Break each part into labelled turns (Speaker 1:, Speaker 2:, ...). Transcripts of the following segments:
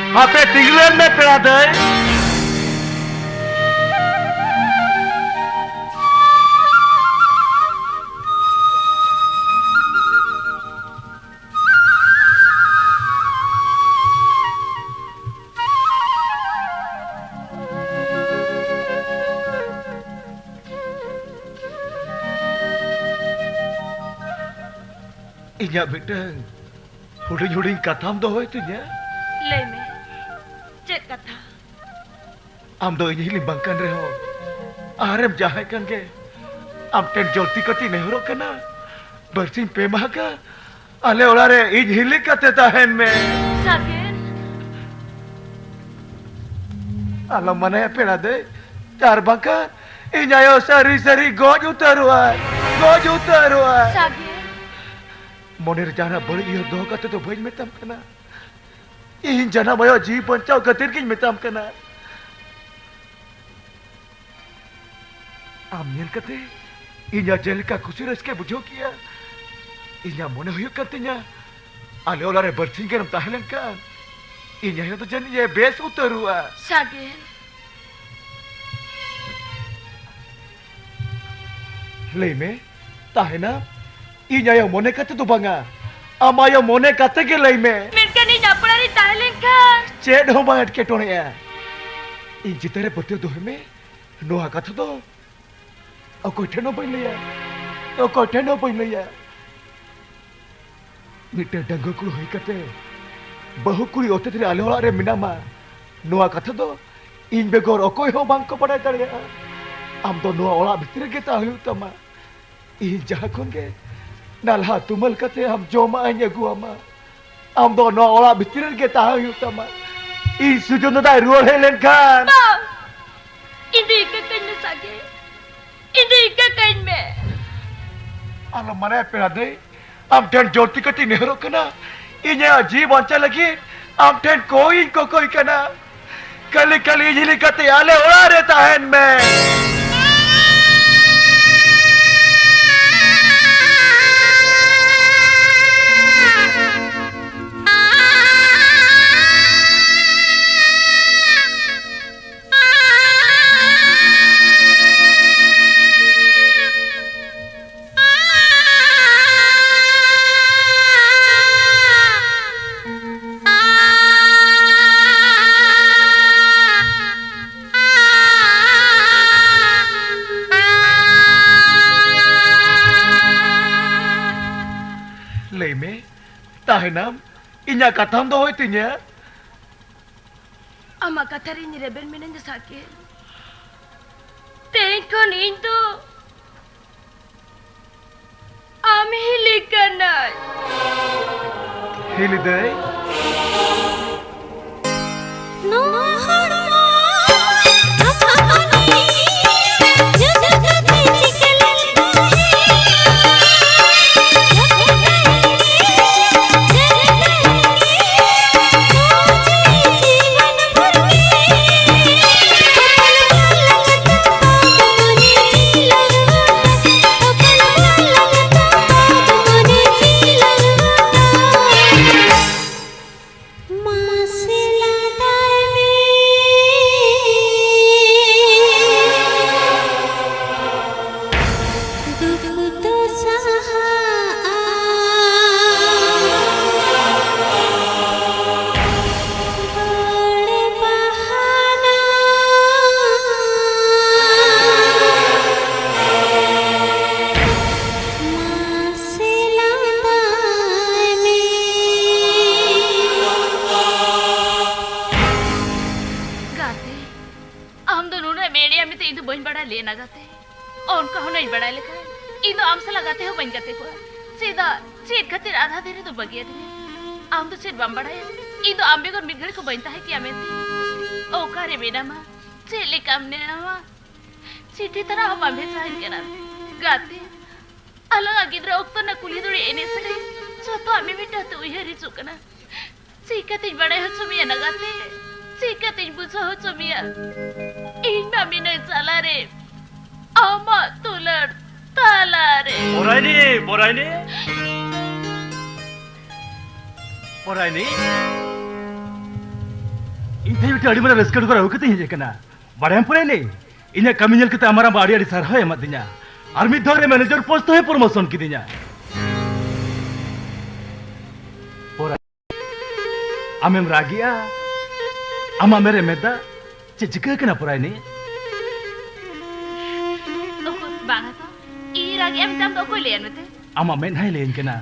Speaker 1: Apa tinggalan me peraday? Inya bedeng, huding katham dohoy tu nya.
Speaker 2: Lay me, cek kata.
Speaker 1: Am do inya limbangkan reho. Arem jahai kan ke. Am ten jolti kati nehro kana. Bersing pemah ka. Ale olare inya hilik kate tahen me.
Speaker 2: Sagen,
Speaker 1: Alam mana ya peraday? Car bangkan. Inya yo sari goj utaruan.
Speaker 2: Sagen.
Speaker 1: Moner jana beli iyo doh kate to bhain metam kana. Ihin jana mayo ji pancau katir kin metam kana. Amnil kate inya jelika kusiras ke bujo kiya. Inya mone huyuk katanya. Ale olare bersing kan tahelan kan. Inya yo to jani ye bes utarua.
Speaker 2: Sagen,
Speaker 1: Leime tahena inya yo mone kate to banga. Ama yo mone kate ke leime.
Speaker 2: menkan ini apa lagi Thailand kan?
Speaker 1: Ced ho ba atke tone ya. In jitere putyo do me no hakatho do. Ako theno pai leya. Mite dango kuru hoi kate. Bahu kuri ote tire ale ola re minama. Noa katho do in begor okoy ho bang ko padai tare. Am do noa ola bhitire ge ta hu tama. In jaha kon ge nalha tumal kate am joma anya guama. Am do noa ola bhitire ge ta hu tama. In sujono dai ruol helen kan.
Speaker 2: Bang, ini ikakan me Sagen, ini ikakan me.
Speaker 1: Alam mana peraday? Am ten joti kati nehro kana. Inya ji banca lagi. Am ten koi kana. Kali jili kati ale ola re tahen me. Leime, tahenam, inya katham do hoy tinya.
Speaker 2: Ama kathari ni rebel menen je Sagen. Tenkon itu am hilikanai.
Speaker 1: Hiliday.
Speaker 2: लेना जाते और उनका हो नहीं बड़ा लेखा इनो आम से लगाते हो बन जाते को सीधा चीट खातिर आधा देरे तो बगिया थे आम तो चीट बम बड़ा है इनो आम बेगर मिर्गड़ को बनता है क्या मैं थी ओ कारे बेना माँ चेले काम ने ना माँ चीटी तरह हम आमे साइन के ना गाते अलग आगे द्रा उक्त ना कुली दोड़े एने से जो तो आमे बेटा तो यह री चुकना चीका तीन बड़े हो चुमिया ना गाते चीका तीन बुझा हो चुमिया इन मामी ने चला रे आमा तुलर ताला रे
Speaker 1: Boraini
Speaker 3: ᱤᱧ ᱛᱮ ᱟᱹᱰᱤ ᱢᱟᱨᱟᱝ ᱨᱟᱹᱥᱠᱟᱹ ᱠᱚ ᱟᱹᱜᱩ ᱠᱟᱛᱮᱧ ᱦᱮᱡ ᱟᱠᱟᱱᱟ ᱵᱟᱲᱟᱭᱟᱢ ᱯᱚᱨᱟᱭᱱᱤ ᱤᱧᱟᱹᱜ ᱠᱟᱹᱢᱤ ᱧᱮᱞ ᱠᱟᱛᱮ ᱟᱢᱟᱨᱟᱢ ᱟᱹᱰᱤ ᱥᱟᱨᱦᱟᱣ ᱮᱢᱟᱫ ᱫᱤᱧᱟ ᱟᱨ ᱢᱤᱫ ᱫᱷᱟᱣ ᱨᱮ ᱢᱮᱱᱮᱡᱟᱨ ᱯᱳᱥᱴ ᱦᱚᱸᱭ ᱯᱨᱚᱢᱳᱥᱚᱱ ᱠᱤᱫᱤᱧᱟ ᱟᱢᱮᱢ ᱨᱟᱜᱤᱜᱼᱟ ᱟᱢᱟᱜ ᱢᱮᱨᱮ ᱢᱮᱫᱟ ᱪᱮᱫ ᱪᱤᱠᱟᱹ ᱠᱟᱱᱟ ᱯᱚᱨᱟᱭᱱᱤ
Speaker 2: ᱵᱟᱝᱟ ᱛᱚ ᱤᱧ ᱨᱟᱜᱤ ᱮᱢ ᱛᱟᱢ ᱫᱚ ᱚᱠᱚᱭ ᱞᱟᱹᱭᱟᱱ ᱢᱮᱛᱮ
Speaker 3: ᱟᱢᱟᱜ ᱢᱮᱫᱦᱟᱭ ᱞᱟᱹᱭᱟᱹᱧ ᱠᱟᱱᱟ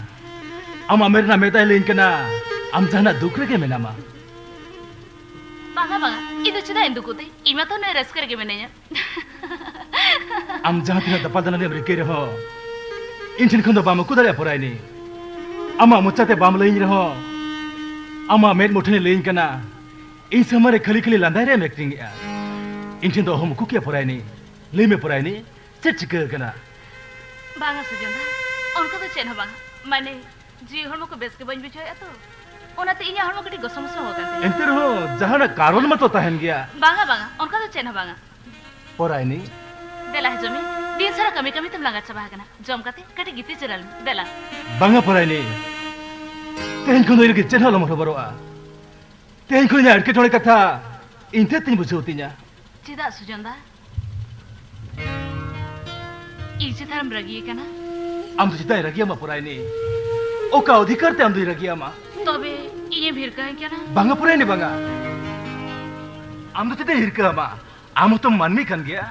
Speaker 3: ᱟᱢᱟᱜ ᱢᱮᱫ ᱨᱮᱱᱟᱜ ᱢᱮᱫᱟᱭ ᱞᱟᱹᱭᱟᱹᱧ ᱠᱟᱱᱟ ᱟᱢ ᱡᱟᱦᱟᱱᱟᱜ ᱫᱩᱠ ᱨᱮᱜᱮ ᱢᱮᱱᱟᱢᱟ
Speaker 2: ᱵᱟᱝᱟ ᱤᱧ ᱫᱚ ᱪᱮᱫᱟᱜ ᱤᱧ ᱫᱩᱠᱩᱛᱮ ᱤᱧ ᱢᱟᱛᱚ ᱱᱚᱜᱼᱚᱭ ᱨᱟᱹᱥᱠᱟᱹ ᱨᱮᱜᱮ ᱢᱤᱱᱟᱹᱧᱟ
Speaker 3: ᱟᱢ ᱡᱟᱦᱟᱸ ᱛᱤᱱᱟᱹᱜ ᱫᱟᱯᱟᱞ ᱫᱟᱱᱟᱢ ᱨᱤᱠᱟᱹᱭ ᱨᱮᱦᱚᱸ ᱤᱧ ᱴᱷᱮᱱ ᱠᱷᱚᱱ ᱫᱚ ᱵᱟᱢ ᱩᱠᱩ ᱫᱟᱲᱮᱭᱟᱜᱼᱟ ᱯᱚᱨᱟᱭᱱᱤ ᱟᱢᱟᱜ ᱢᱚᱪᱟᱛᱮ ᱵᱟᱢ ᱞᱟᱹᱭᱟᱹᱧ ᱨᱮᱦᱚᱸ ᱟᱢᱟᱜ ᱢᱮᱫ ᱢᱩᱴᱷᱟᱹᱱᱮ ᱞᱟᱹᱭᱟᱹᱧ ᱠᱟᱱᱟ ᱤᱧ ᱥᱟᱢᱟᱝ ᱨᱮ ᱠᱷᱟᱹᱞᱤ ᱞᱟᱸᱫᱟᱭ ᱨᱮᱢ ᱮᱠᱴᱤᱝ ᱮᱜᱼᱟ ᱤᱧ ᱴᱷᱮᱱ ᱫᱚ ᱚᱦᱚᱢ ᱩᱠᱩ ᱠᱮᱭᱟ ᱯᱚᱨᱟᱭᱱᱤ ᱞᱟᱹᱭ ᱢᱮ ᱯᱚᱨᱟᱭᱱᱤ ᱪᱮᱫ ᱪᱤᱠᱟᱹ ᱟᱠᱟᱱᱟ
Speaker 2: ᱵᱟᱝᱟ ᱥᱩᱡᱚᱱᱫᱟ ᱚᱱᱠᱟ ᱫᱚ ᱪᱮᱫ ᱦᱚᱸ ᱵᱟᱝᱟ ᱢᱟᱱᱮ ᱡᱤᱣᱤ ᱦᱚᱲᱢᱚ ᱠᱚ ᱵᱮᱥ ᱜᱮ ᱵᱟᱹᱧ ᱵᱩᱡᱷᱟᱹᱣᱮᱫᱼᱟ ᱛᱚ ᱚᱱᱟᱛᱮ ᱤᱧᱟᱹᱜ ᱦᱚᱲᱢᱚ ᱠᱟᱹᱴᱤᱡ ᱜᱚᱥᱚᱢᱚᱥᱚ ᱦᱚ ᱠᱟᱱ ᱛᱤᱧᱟ
Speaker 3: ᱮᱱᱛᱮ ᱨᱮᱦᱚᱸ ᱡᱟᱦᱟᱱᱟᱜ ᱠᱟᱨᱚᱱ ᱢᱟᱛᱚ ᱛᱟᱦᱮᱱ ᱜᱮᱭᱟ
Speaker 2: ᱵᱟᱝᱟ ᱚᱱᱠᱟ ᱫᱚ ᱪᱮᱫ ᱦᱚᱸ ᱵᱟᱝᱟ
Speaker 3: ᱯᱚᱨᱟᱭᱱᱤ
Speaker 2: ᱫᱮᱞᱟ ᱦᱤᱡᱩᱜ ᱢᱮ ᱫᱤᱱ ᱥᱟᱨᱟ ᱠᱟᱹᱢᱤ ᱛᱮᱢ ᱞᱟᱸᱜᱟ ᱪᱟᱵᱟ ᱟᱠᱟᱱᱟ ᱡᱚᱢ ᱠᱟᱛᱮ ᱠᱟᱹᱴᱤᱡ ᱜᱤᱛᱤᱡ ᱡᱤᱨᱟᱹᱣ ᱞᱮᱢ ᱫᱮᱞᱟ
Speaker 3: ᱵᱟᱝᱟ ᱯᱚᱨᱟᱭᱱᱤ ᱛᱮᱦᱮᱧ ᱠᱷᱚᱱ ᱫᱚ ᱤᱧ ᱪᱮᱫ ᱦᱚᱸ ᱟᱞᱚᱢ ᱦᱚᱨᱚᱵᱚᱨᱚᱜᱼᱟ ᱛᱮᱦᱮᱧ ᱠᱷᱚᱱ ᱤᱧᱟᱹᱜ ᱮᱴᱠᱮᱴᱚᱬᱮ ᱠᱟᱛᱷᱟ ᱤᱧ ᱛᱮᱫ ᱛᱤᱧ ᱵᱩᱡᱷᱟᱹᱣ ᱛᱤᱧᱟ
Speaker 2: ᱪᱮᱫᱟᱜ ᱥᱩᱡᱚᱱᱫᱟ ᱤᱧ ᱪᱮᱛᱟᱱᱮᱢ ᱨᱟᱹᱜᱤ ᱟᱠᱟᱱᱟ
Speaker 3: ᱟᱢ ᱫᱚ ᱪᱮᱫᱟᱜ ᱨᱟᱹᱜᱤᱭᱟᱢᱟ ᱯᱚᱨᱟᱭᱱᱤ ᱚᱠᱟ ᱚᱫᱷᱤᱠᱟᱨ ᱛᱮ ᱟᱢ ᱫᱚᱧ ᱨᱟᱹᱜᱤᱭᱟᱢᱟ
Speaker 2: ᱛᱚᱵᱮ ᱤᱧᱮᱢ ᱦᱤᱨᱠᱟᱹᱧ ᱠᱟᱱᱟ
Speaker 3: ᱵᱟᱝᱟ ᱯᱚᱨᱟᱭᱱᱤ ᱵᱟᱝᱟ ᱟᱢ ᱫᱚ ᱪᱮᱫᱟᱜ ᱦᱤᱨᱠᱟᱹᱣᱟᱢᱟ ᱟᱢ ᱦᱚᱸᱛᱚᱢ ᱢᱟᱹᱱᱢᱤ ᱠᱟᱱ ᱜᱮᱭᱟ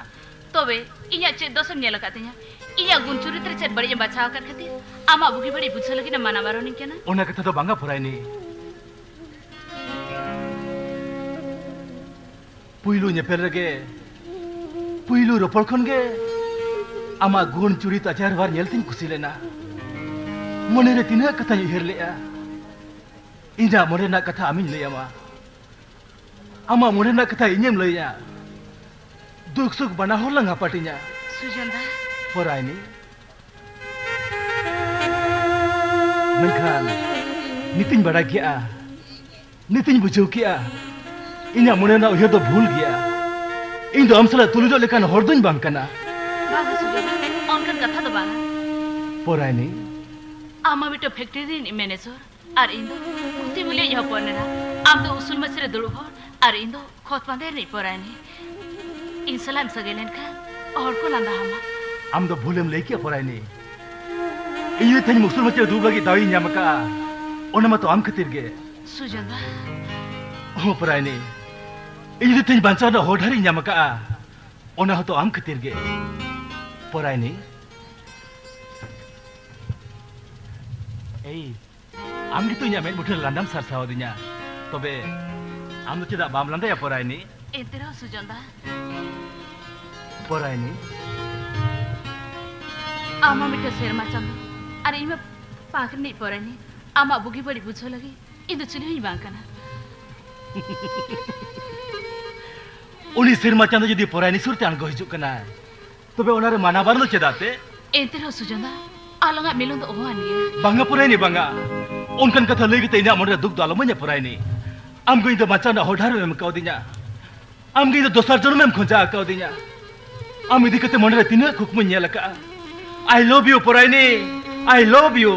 Speaker 2: ᱛᱚᱵᱮ ᱤᱧᱟᱹᱜ ᱪᱮᱫ ᱫᱳᱥᱮᱢ ᱧᱮᱞ ᱟᱠᱟᱫ ᱛᱤᱧᱟ ᱤᱧᱟᱹᱜ ᱜᱩᱱ ᱪᱩᱨᱤᱛ ᱨᱮ ᱪᱮᱫ ᱵᱟᱹᱲᱤᱡ ᱮᱢ ᱵᱟᱪᱷᱟᱣ ᱟᱠᱟᱫ ᱠᱷᱟᱹᱛᱤᱨ ᱟᱢᱟᱜ ᱵᱩᱜᱤ ᱵᱟᱹᱲᱤᱡ ᱵᱩᱡᱷᱟᱹᱣ ᱞᱟᱹᱜᱤᱫ ᱮᱢ ᱢᱟᱱᱟ ᱵᱟᱨᱚᱱᱤᱧ ᱠᱟᱱᱟ
Speaker 3: ᱚᱱᱟ ᱠᱟᱛᱷᱟ ᱫᱚ ᱵᱟᱝᱟ ᱯᱚᱨᱟᱭᱱᱤ ᱯᱩᱭᱞᱩ ᱧᱮᱯᱮᱞ ᱨᱮᱜᱮ ᱯᱩᱭᱞᱩ ᱨᱚᱯᱚᱲ ᱠᱷᱚᱱ ᱜᱮ ᱟᱢᱟᱜ ᱜᱩᱱ ᱪᱩᱨᱤᱛ ᱟᱪᱟᱨ ᱵᱟᱨ ᱧᱮᱞᱛᱤᱧ ᱠᱩᱥᱤ ᱞᱮᱱᱟ ᱢᱚᱱᱮᱨᱮ ᱛᱤᱱᱟᱹᱜ ᱠᱟᱛᱷᱟᱧ ᱩᱭᱦᱟᱹᱨ ᱞᱮᱜᱼᱟ ᱤᱧᱟᱹᱜ ᱢᱚᱱᱮ ᱨᱮᱱᱟᱜ ᱠᱟᱛᱷᱟ ᱟᱢᱤᱧ ᱞᱟᱹᱭᱟᱢᱟ ᱟᱢᱟᱜ ᱢᱚᱱᱮ ᱨᱮᱱᱟᱜ ᱠᱟᱛᱷᱟ ᱤᱧᱮᱢ ᱞᱟᱹᱭᱟ दुख सुख बना हो लंगा पटिया
Speaker 2: सुजंदा
Speaker 3: परायनी मेनखान नितिन बड़ा किया नितिन बुझो किया इना मने ना उहे तो भूल गया इन दो अमसला तुलुजो लेकान हरदुन बांग कना
Speaker 2: बागा सुजंदा ऑनकन कथा तो बागा
Speaker 3: परायनी
Speaker 2: आमा बिटो फैक्ट्री दिन मैनेजर और इन दो कुती मुले यह पनेना आम दो उसूल मसरे दुलु हो और इन दो खोत बांधे नहीं परायनी इन सलाम सगेलेन का और को लंदा हमा
Speaker 3: आम दो भूलेम लेके परायनी इये थन मुसुल मचे दूब लगी दावी न्यामका ओना मतो आम खतिर गे
Speaker 2: सुजंदा
Speaker 3: हो परायनी इये थन बांचा ना होढारी न्यामका ओना हतो आम खतिर गे परायनी एई आम गितो न्या मेन मुठे लांदाम सरसाव दिnya तबे आम चेदा बाम लांदा या परायनी
Speaker 2: एतेरा सुजंदा
Speaker 3: परायनी
Speaker 2: आमा मिटे शेरमा चंद अरे इमे पाखनी परायनी आमा बुगी बड़ी बुझो लगी इंदु चुली ही बांकना
Speaker 3: उनी शेरमा चंद जदी परायनी सुरते अणगो हिजुक कना तबे ओनारे माना बारलो चेदाते
Speaker 2: एतेरा सुजंदा आलंगा मिलुन दो ओहान गे
Speaker 3: बांगा परायनी बांगा उनकन कथा लई गते इना मनरे दुख दालो मने परायनी आम गई द माचाना होढार में काव दिnya आम गई द दोसर जन्म में खोजा काव दिnya आम इदी कते मनरे तिना खुकम नेल का आई लव यू परायनी आई लव यू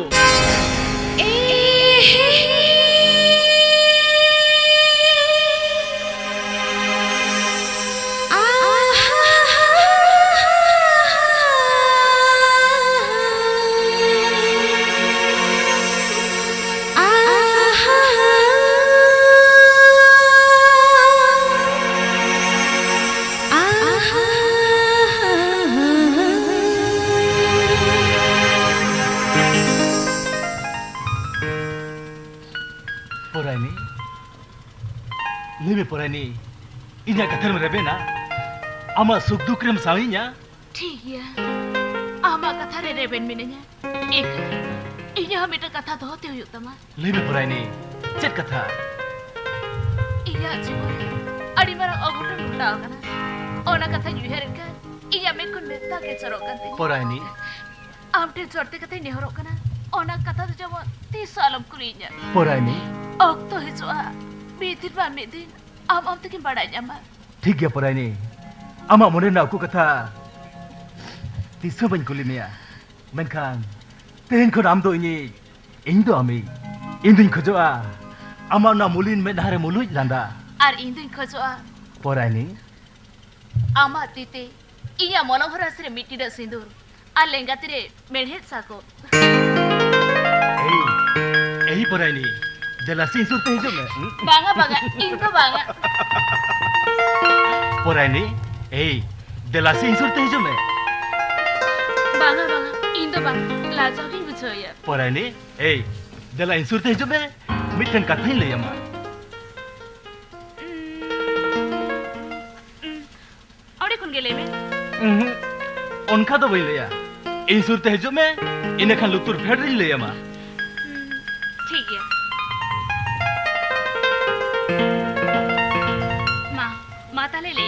Speaker 3: परायनी इन्या कथर में रेबेना आमा सुख दुख रेम साविnya
Speaker 2: ठीक है आमा कथा रे रेबेन मिनेnya एक इन्या मिटे कथा तो होते हुई तमा
Speaker 3: लेबे परायनी चेत कथा
Speaker 2: इन्या जीवन अड़ी मारा अगुटन घटाव कना ओना कथा युहेरन का इन्या में कुन मेता के चरोकन ते
Speaker 3: परायनी
Speaker 2: आमटे चोरते कथे नेहरो कना ओना कथा तो जब 30 सालम कुरिnya
Speaker 3: परायनी
Speaker 2: ओक्तो हिजवा मिदिन बा मिदिन आम तकिन बाड़ाया मा
Speaker 3: ठीक है परायनी आमा मने ना को कथा तिसो बन कुली मेया मेनखान तेन खन आम दो इन दो आमी इन दिन खजोआ आमा ना मुलिन में धारे मुलुज लांदा
Speaker 2: আর ᱤᱧ ᱫᱩᱧ ᱠᱷᱚᱡᱚᱜᱼᱟ
Speaker 3: ᱯᱚᱨᱟᱭᱱᱤ
Speaker 2: ᱟᱢᱟᱜ ᱛᱤᱛᱮ ᱤᱧᱟᱹᱜ ᱢᱚᱞᱚᱝ ᱦᱚᱨᱟᱥ ᱨᱮ ᱢᱤᱫᱴᱤᱡ ᱥᱤᱸᱫᱩᱨ ᱟᱨ ᱞᱮᱸᱜᱟᱛᱤ ᱨᱮ ᱢᱮᱲᱦᱮᱫ ᱥᱟᱠᱚ
Speaker 3: यही परायनी जला सिंह सुरते हिजो में
Speaker 2: बांगा बांगा इन तो बांगा
Speaker 3: परायनी जला सिंह सुरते हिजो में
Speaker 2: बांगा बांगा इन तो बांगा लाजा की कुछ हो यार
Speaker 3: परायनी जला इन सुरते हिजो में मिठन कथा ही ले अमा
Speaker 2: और कौन गेले में
Speaker 3: उनका तो वही लिया इन सुरते हिजो में इन्हें खान लुतुर फेड़ रही ले अमा
Speaker 2: ठीक है माँ माता ले ले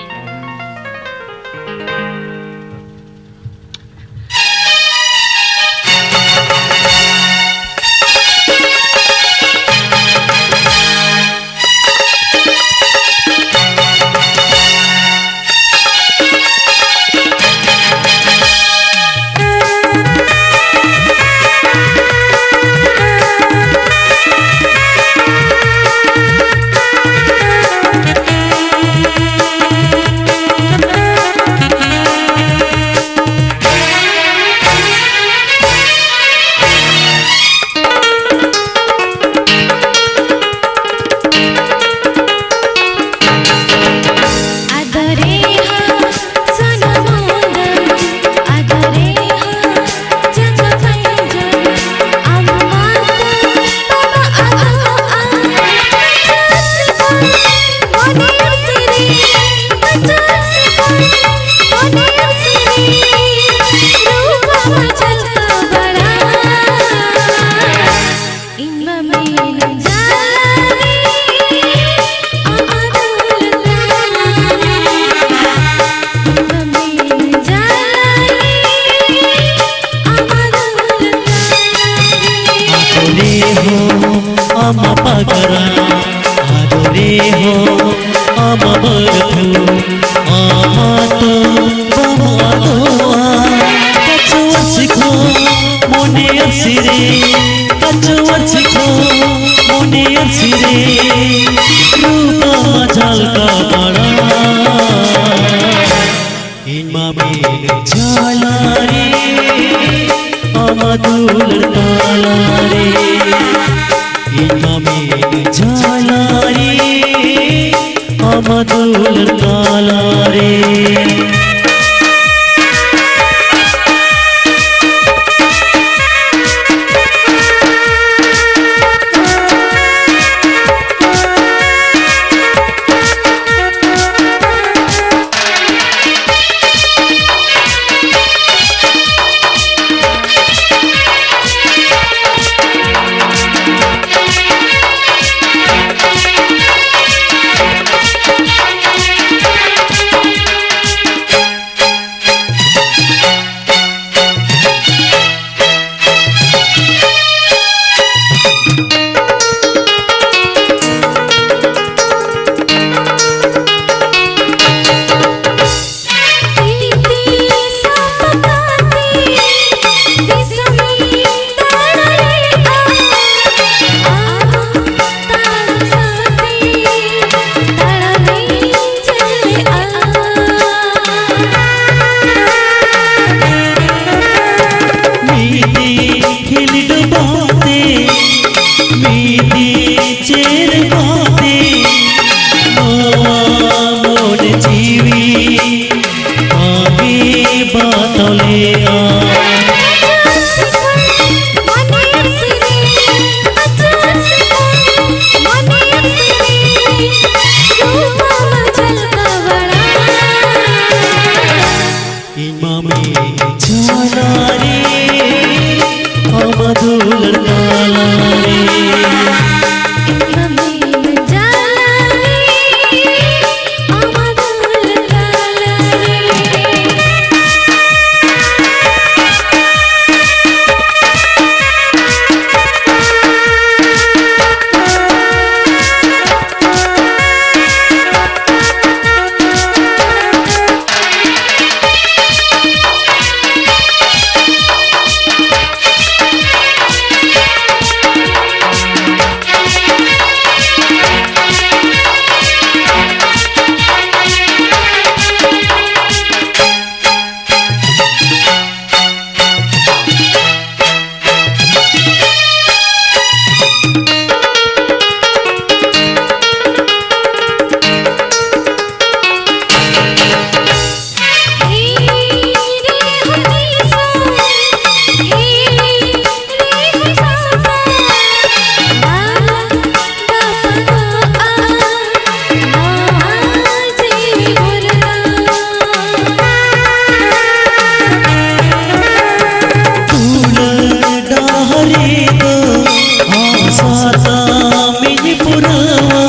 Speaker 4: पुरावा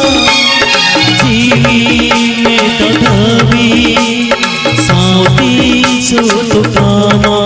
Speaker 4: जीवी में तथावी साथी सुतुकामा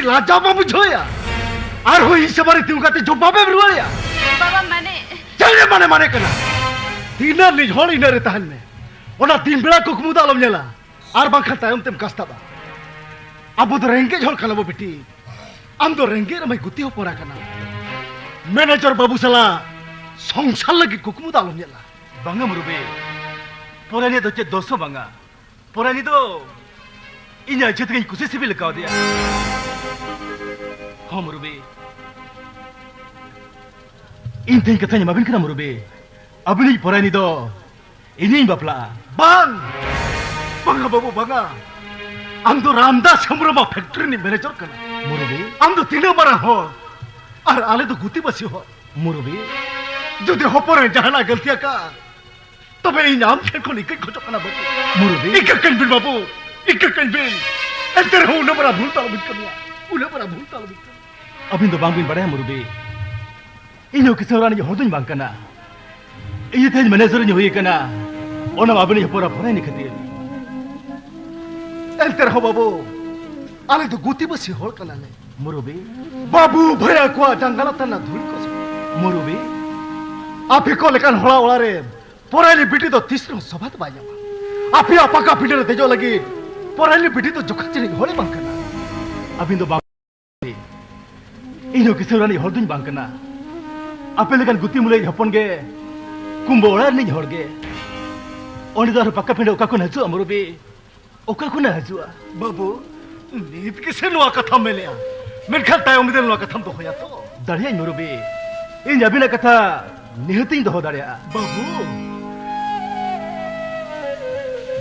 Speaker 1: लाजाबा बुझोया आर हो इस बारे तिउगाते जोबाबे रुवाया
Speaker 2: बाबा मैंने
Speaker 1: चलने माने माने कना तीना निझोड़ी न रहतान में ओना तीन बेला कुकमुदा आलम नेला आर बाखा तायम तेम कास्ताबा अब तो रेंगे झोल कलबो बेटी आम तो रेंगे रमै गुती हो पोरा कना मैनेजर बाबू सला संसार लगी कुकमुदा आलम नेला
Speaker 3: बांगा मुरुबे पोरानी तो चे 200 बांगा पोरानी तो इन्या चेत के कुसे सिबिल का दिया हाँ मुरुबे इन तेन कथाnya mabin kana मुरुबे abni porani do ini bapla
Speaker 1: bang bangga babu bangga am do ramdas hamrama factory ni manager kana
Speaker 3: मुरुबे
Speaker 1: am do tina mara ho ar ale do guti basi ho
Speaker 3: मुरुबे
Speaker 1: jodi hopore jahana galtiya ka तबे इन नाम के को निकल खोजो kana babu
Speaker 3: मुरुबे
Speaker 1: ikkan bil babu ikkan bil enter ho na bana bhulta bit kamiya ula bana bhulta bit
Speaker 3: abin do bangbin badaya मुरुबे इनो किसौरानी होदुन बांकना इये तेन manager नि होई कना ओना abni hopora phorai ni khatir
Speaker 1: enter ho babu ale do guti basi hol kana ne
Speaker 3: मुरुबे
Speaker 1: babu bhaya ko jangala tana dhul ko
Speaker 3: मुरुबे
Speaker 1: आपी को लेकन होला ओला रे पोराली बिटी तो तीसरो सभात बाया आपी आपा का पिटे रे तेजो लगी पोराली बिटी तो जोखा चिनी होले बांकना
Speaker 3: abin do bang ino किसौरानी होदुन बांकना apel lekan guti mulai hapon ge kumbo orar ni horge oni dar pakka pinde oka kun haju murubi oka kun haju
Speaker 1: बाबू नीत किसे नुआ कथा मेलिया मेन खल ताय उम्मीद नुआ कथा तो होया तो
Speaker 3: dariya murubi in jabina katha nihatin do dariya
Speaker 1: Babu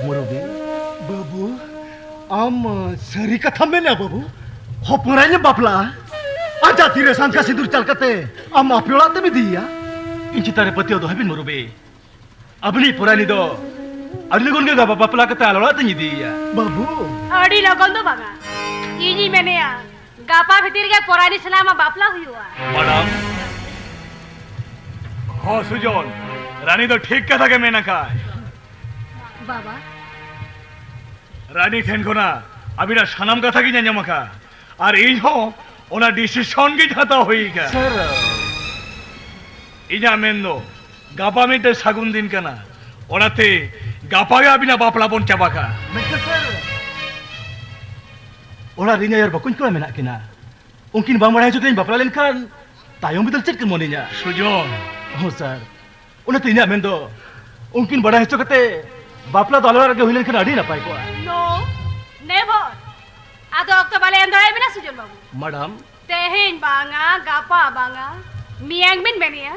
Speaker 3: murubi
Speaker 1: बाबू आम सरी कथा मेलिया बाबू हो पोराले बापला आजा तीरे सांझ का सिंदूर चल कते आम आपियोलाते में दिया
Speaker 3: in citare patio do habin murubi abni purani do adligun ge gaba bapla kata alora tangi diya
Speaker 1: बाबू
Speaker 5: अड़ी लगन दो बागा इजी मैंने या गापा भीतर के पुरानी सलामा बापला हुई हुआ
Speaker 3: madam हो सुजन रानी तो ठीक कथा के मेना का
Speaker 5: बाबा
Speaker 3: रानी ठेन को ना अभी ना सनम कथा की जाने का और इन हो ओना डिसीजन की जाता होई का सर इजा मेंदो गापा में तो सागुन दिन का ना ओनाते गापा के अभी ना बापला बोन चाबा का ओना रिंगा यार बकुन को मेना किना उनकिन बांग बढ़ाई चुके बापला लेन खान तायों भी तो चट के मोनिया सुजन हो सर ओनाते इना मेंदो उनकिन बढ़ाई चुके बापला तो अलवर के हुइलेन खान अड़ी ना पाई को
Speaker 5: नो नेवर आदो अक्तो बाले अंदर बिना सुजन बाबू
Speaker 3: मैडम
Speaker 5: तेहेन बांगा गापा बांगा मियांग बिन बनिया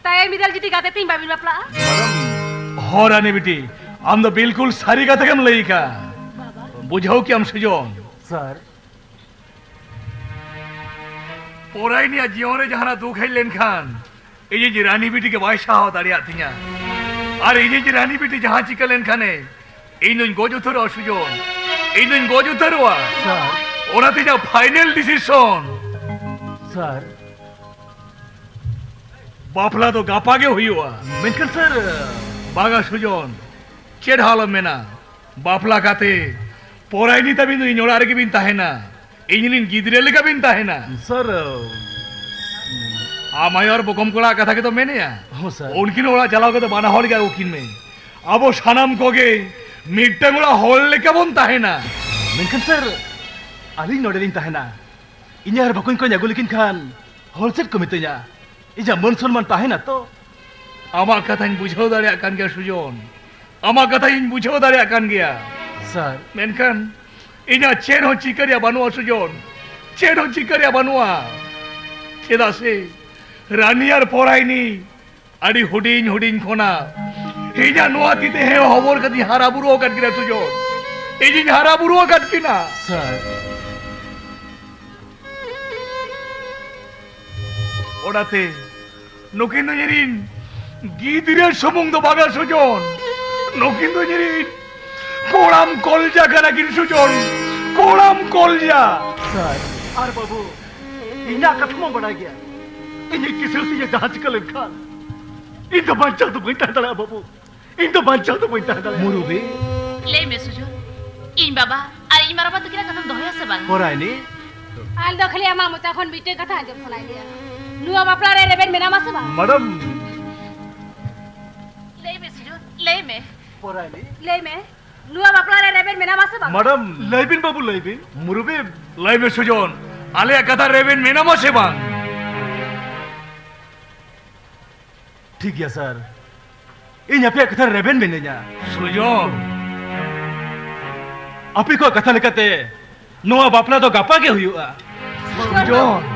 Speaker 5: ताये मिदल जिती गाते तीन बाबिन बापला
Speaker 3: हो रानी बेटी हम तो बिल्कुल सारी कथा के हम लई का बुझाओ कि हम सुजन सर
Speaker 1: पोराइनिया जीवन रे जहाना दुख हेज लेनखान ए जे रानी बेटी के वायसा हो दाड़िया थिया और ए जे रानी बेटी जहां चिका लेनखाने इन गोज उतरो सुजन इन गोज उतरोआ
Speaker 3: सर
Speaker 1: ओना ते जा फाइनल डिसीजन
Speaker 3: सर
Speaker 1: बापला तो गापा गे हुआ
Speaker 3: मेनकन सर
Speaker 1: बागा सुजन चेड हालम मेना बापला काते पोराइनी तबिन इन ओड़ा रे बिन ताहेना इनिन गिदरे लेका बिन ताहेना
Speaker 3: सर
Speaker 1: आमायर बकम कोड़ा कथा के तो मेनेया
Speaker 3: हो सर
Speaker 1: उनकिन ओड़ा चलाओ के तो बाना हॉल गया उकिन में अब सानाम कोगे मिट्टन ओड़ा हॉल लेका बन ताहेना
Speaker 3: मेनकन सर अली नोडेलिन ताहेना इन्यार बकुन को न्यागु लेकिन खान होलसेट को मितया इजा मन सन्मान ताहेना तो
Speaker 1: आमा कथा इन बुझाव दाड़िया कान गया सुजन आमा कथा इन बुझाव दाड़िया कान गया
Speaker 3: सर
Speaker 1: मेनखान इना चेन हो चिकरिया बानुआ सुजन चेन हो चिकरिया बानुआ चेदा से रानी और पोराइनी अड़ी हुडिन हुडिन खोना इजा नुआ तीते हे हबर कदी हारा बुरो कट गिरा सुजन इजिन हारा बुरो कट किना
Speaker 3: सर
Speaker 1: ओडाते नकिन नजरिन गिदिरे समूंग दो बागा सुजन नकिन नजरिन कोड़ाम कलजा काना किन सुजन कोड़ाम कलजा
Speaker 3: सर
Speaker 1: आर बाबू इना कथमो बड़ा गया इन्हें किसी से ये जांच कर लेखा इन तो बच्चा तो बैठा था बाबू इन तो बच्चा तो बैठा था
Speaker 3: मुरुबे
Speaker 2: ले में सुजन इन बाबा अरे इन मारा तो किरा कथम दोहया से बांग
Speaker 3: पोराइनी
Speaker 5: आल दखले आमा मुता खन बीटे कथा जब सुनाई दिया नुआ बापला रे रेबेन मेना मासे बा
Speaker 1: मैडम
Speaker 2: ले में सुजन ले में
Speaker 3: पोराइनी
Speaker 5: ले में नुआ बापला रे रेबेन मेना मासे बा
Speaker 1: मैडम लाइबिन बाबू लाइबिन मुरुबे लाइबे सुजन आले कथा रेबेन मेनामा से बांग
Speaker 3: ठीक है सर इन यहाँ पे कथा रेबेन में नहीं
Speaker 1: सुजन
Speaker 3: आपी को कथा लेकते नोआ बापला तो गापा के हुआ
Speaker 1: सुजन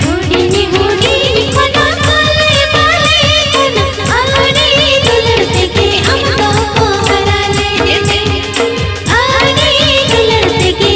Speaker 6: हुडिनी हुडिनी खना काले बाले खना आने दुलते के हम तो को हरा ले आने दुलते के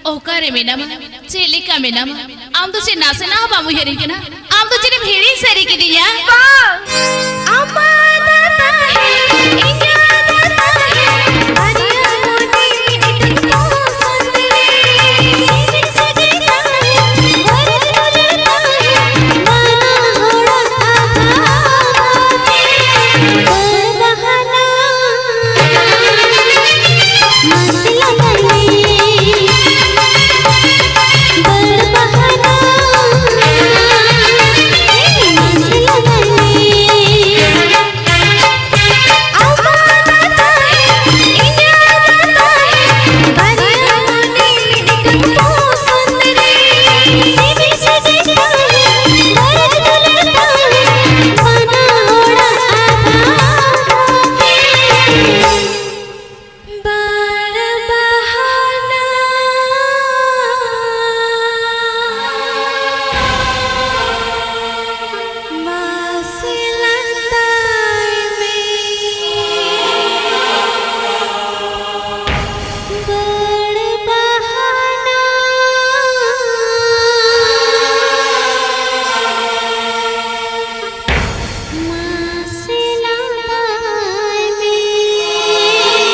Speaker 2: ओकारे मेनामा चेलिका मेनामा आम तो चे नासे ना बाम उयहरिन केना आम तो चेरे भेड़ी सरी के दिया
Speaker 6: अमानता है इजाजत है हरिया मोटी इतनो सुंदरी सिर सजता है वर दुलता है माना होड़ा आभाते बरहना मसला तले बरबहना मसला तले अमानता है इजाजत है हरिया मोटी इतनो सुंदरी सिर सजता है वर दुलता है माना होड़ा आभाते बरबहना मसला तले बरबहना मसला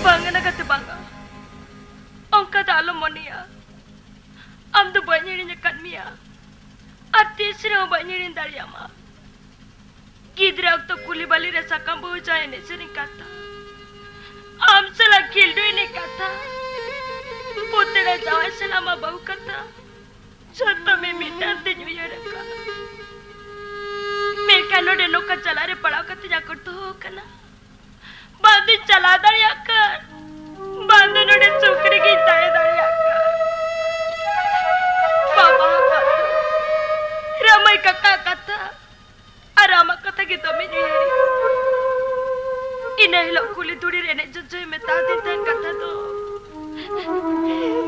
Speaker 5: Bangana kata bangga. Ongka dalam monia. Am tu banyak ni nyekat mia. Ati serang banyak ni dari ama. Gidra waktu kuli balik rasa kambu jaya ni sering kata. Am salah kildu ini kata. Putera jawai selama bau kata. Contoh meminta tinju ya reka. Mereka lo deno kajalare padau kata jakar tu kana. बांधी चला दरिया कर बांधे नोड़े सुकड़ी की चाय दरिया कर बाबा कथा रामाई कक्का कथा आरामा कथा की तो में जुएरी इन्हें लोग कुली दूरी रहने जो में तादी तन कथा तो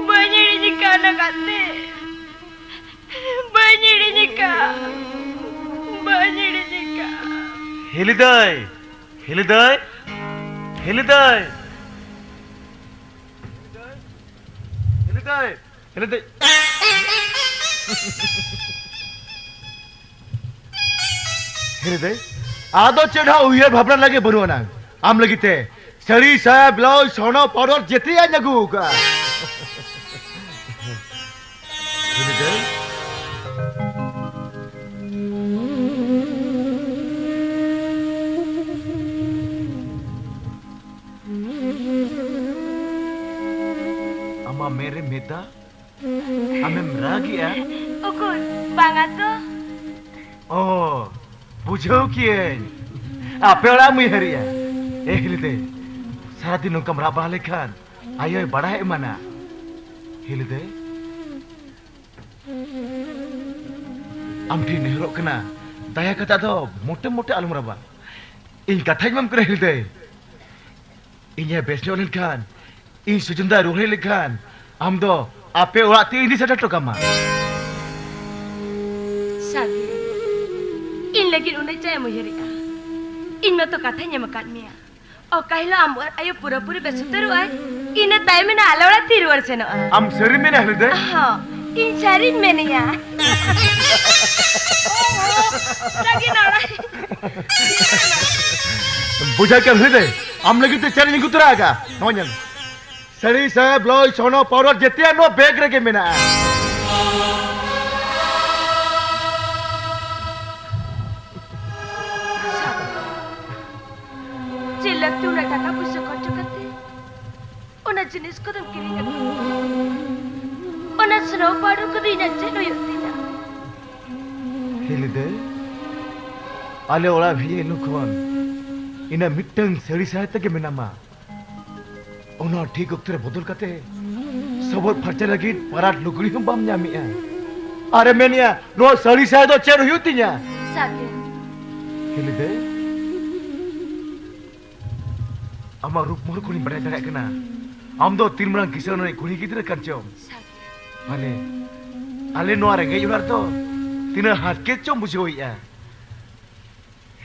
Speaker 5: बंजड़ी जी का न करते बंजड़ी जी का
Speaker 1: हिलिदाय हिलिदाय हिलिदाय हिलिदाय हिलिदाय हिलिदाय आदो चढ़ा उयर भाबना लगे बनुआना आम लगिते सड़ी साहब ब्लाउज सोना पाउडर जेतिया नगु का हिलिदाय अम्मा मेरे मेता हमें रागी है
Speaker 5: उकुर बांगा तो
Speaker 1: ओ बुझो किए आपेड़ा मुई हरिया ए हिलिदे सारा दिन कमरा बाले खान आयो बड़ा है मना हिलिदे आमठी नेहरो कना दया कथा दो मोटे मोटे आलम रबा इन कथा मम करे हिलिदे इन्या बेस्नो लेखान इन सुजंदा रोहले लेखान आम दो आपे ओड़ा ती इनी सेटा टोकामा
Speaker 5: साथी इन लेकिन उन्हें चाहे मुझे रिया इनमें तो कथा ही मकान में है और कहला अमर आयो पूरा पूरी बेसुतर हुआ है इन्हें ताई में ना आलवड़ा तीर वर्ष न
Speaker 1: आम सरी में ना हिलिदे
Speaker 5: हाँ इन शरीर में नहीं है लगी ना
Speaker 1: बुझा कर हिलिदे आम लगी तो चरी निकु तरागा नोन्यन सड़ी साहब ब्लाउज सोना पाउडर जेतिया नो बैग रगे मेना
Speaker 5: चिल्लक तू ना टाका पैसा खर्च करते उन्हें जिनिस को तुम किरी करते उन्हें स्नो पाउडर को दी नच्चे नो योती ना
Speaker 1: हिलिदे आले ओड़ा भी लुकवन इना मिट्टन सड़ी साहब तक मेना मा ओना ठीक उक्तरे बदल कते सबोर फरचे लगी पराट लुगड़ी हम बम जामिया अरे मेनिया नो सड़ी साहब तो चेर हुतिया
Speaker 5: साथे
Speaker 1: हिलिदे अमा रूप मोर कोनी बड़ाय दाड़ा कना आम दो तीन मरang किसान ने कुड़ी गिदरा करचोम माने आले नो आरे गई उनार तो तिना हाथ के चोम बुझोइया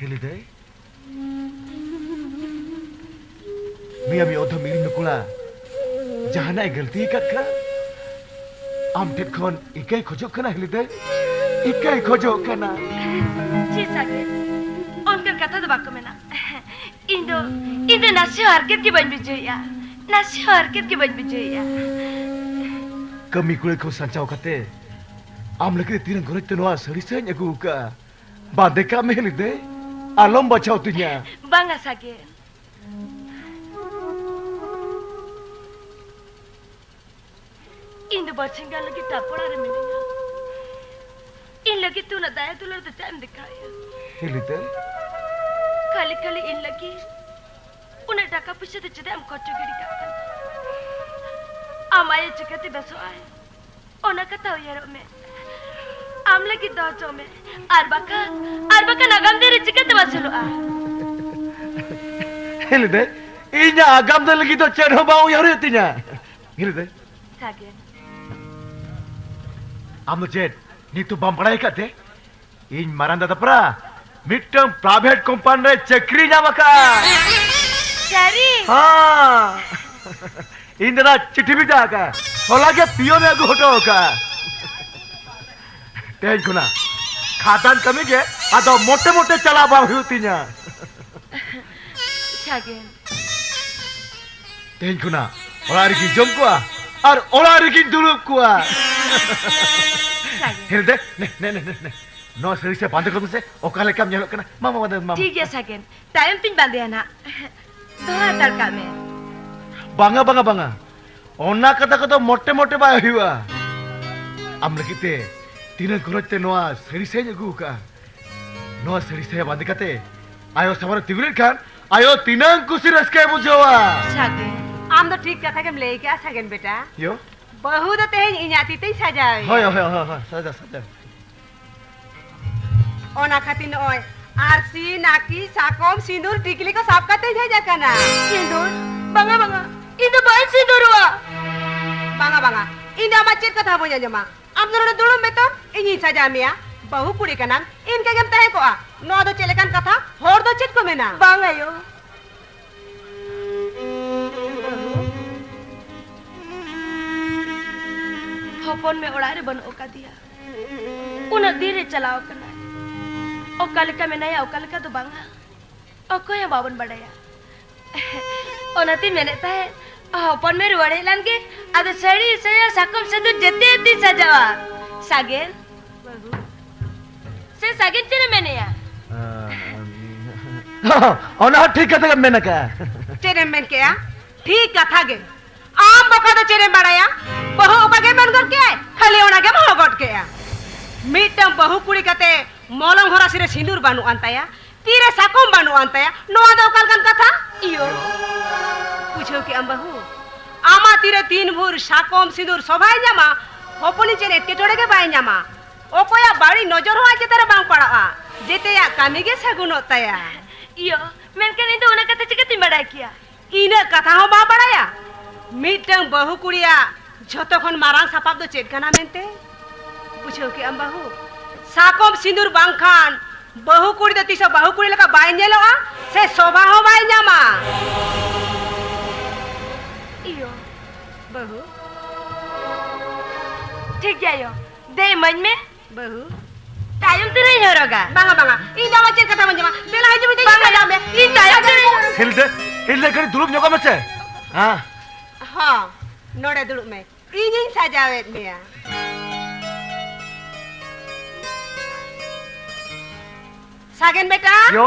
Speaker 1: हिलिदे मिया मी ओधो मिली नुकुला जहाना गलती का आम ठेठ खन इकाई खोजो कना हिली दे इकाई खोजो कना
Speaker 5: ची सागेन उनकर कथा तो बाको मेना इंदो नासी हरकत की बन बिजोया नासी हरकत की बन बिजोया
Speaker 1: कमी कुले को संचाव कते आम लगे तीन गोरे तनवा सड़ी से न्यागु का बादे का मेहली दे आलम बचाओ तुnya
Speaker 5: बांगा सागेन इंदो बचेंगा लगी टापड़ा रे मिलेगा इन लगी तू ना दाया तू तो टाइम दिखाया
Speaker 1: हिली दे
Speaker 5: खाली खाली इन लगी उन्हें टाका पैसे तो चुदे हम खर्चो गिरी करते आमाये चिकती बसो आए ओना कथा हो यारो में आम लगी दो में आरबाका नगम दे चिकती बसलो आ
Speaker 1: हिली दे इन्या आगम दे लगी तो चढ़ो बाऊ यारो तिnya हिली दे
Speaker 5: सागे
Speaker 1: आम चेत नीतु बम पढ़ाई करते इन मारंदा तपरा मिट्टम प्राइवेट कंपनी रे चक्री जामका
Speaker 5: सरी
Speaker 1: हाँ इंदरा चिट्ठी भी जाका होला के पियो में घोटो का तेज खुना खातान कमी के आदो मोटे मोटे चला बा हुतिnya
Speaker 5: सागे
Speaker 1: तेज खुना ओला रिकी जम कुआ और ओला रिकी दुरुप कुआ हिरदे ने नो सरी से बांध कर से ओकाले काम नेलो कना मामा मामा
Speaker 5: ठीक है सागे टाइम पिन बांधे ना दोहा तड़का में
Speaker 1: बांगा ओना कथा को तो मोटे मोटे बा हुआ आम लगिते तीन गुरते नोआ सरी से जगू का नोआ सरी से बांध कते आयो सवार तिगुल खान आयो तीनंग कुसी रसके बुझोवा
Speaker 7: सागे आम तो ठीक कथा के ले के आ सागेन बेटा
Speaker 1: यो
Speaker 7: बहुत तेज इनाती ते सजावे
Speaker 1: होय सजा
Speaker 7: ओना खातिर ओय आरसी नाकी साकोम सिंदूर टिकली को साफ करते भेजा कना
Speaker 5: सिंदूर बांगा इंदो बाल सिंदूर हुआ
Speaker 7: बांगा इंदा मच्चेर कथा बोझा जमा आम दोनों दुड़ुम में तो इन्हीं सजा मिया बहु कुड़ी का नाम इनके गम तहे को आ नो दो चलेकन कथा होर दो चित को मेना
Speaker 5: बांगा यो हपन में उड़ारे बन ओका दिया उन्हें धीरे चलाओ करना ओकालिका में नया ओकालिका तो बांगा ओको या बावन बढ़ाया ओनती मैंने ताहे हपन में रुआड़े लांगे आदो सड़ी से साकम से तो जते दी सजावा सागेन से सागेन तेरे मैंने या
Speaker 1: ओना ठीक कथा के मैंने का
Speaker 7: चेरे में के आ ठीक कथा गे आम बका तो चेरे बढ़ाया बहु ओका के मन कर के खाली ओना के मोह गट के आ मीटम बहु कुड़ी कते मोलंग होरा सिरे सिंदूर बानु अंताया तीरे साकोम बानु अंताया नोआ दो कलकन कथा इयो पूछो कि अंबहु आमा तीरे तीन भूर साकोम सिंदूर सभाई जामा होपनी चेरे केटोड़े के बाई जामा ओकोया बाड़ी नजर होआ जे तेरे बांग पड़ा जेते या कामी के सगुन होताया
Speaker 5: इयो मैं के नहीं तो उन्हें कथा चिकती बड़ा किया
Speaker 7: इने कथा हो बा बड़ाया मीटम बहु कुड़िया झतखन मारांग सापाब दो चेट कना मेनते पूछो कि अंबहु साकोम सिंदूर बांखान बहु कुड़ी तो तीसो बहु कुड़ी लका बाई नेलोआ से शोभा हो बाई जामा
Speaker 5: इयो
Speaker 7: बहु
Speaker 5: ठीक है यो दे मन में
Speaker 7: बहु
Speaker 5: टाइम तो नहीं हो रहा
Speaker 7: बांगा इन दावा चेट कथा मन जामा बेला है जमी
Speaker 5: बांगा ना में इन टाइम तो नहीं
Speaker 1: हिलदे करी दुरुप न्योका मचे हां
Speaker 7: हां नोड़े दुड़ुप में इनिंग सजावे मिया सागेन बेटा
Speaker 1: यो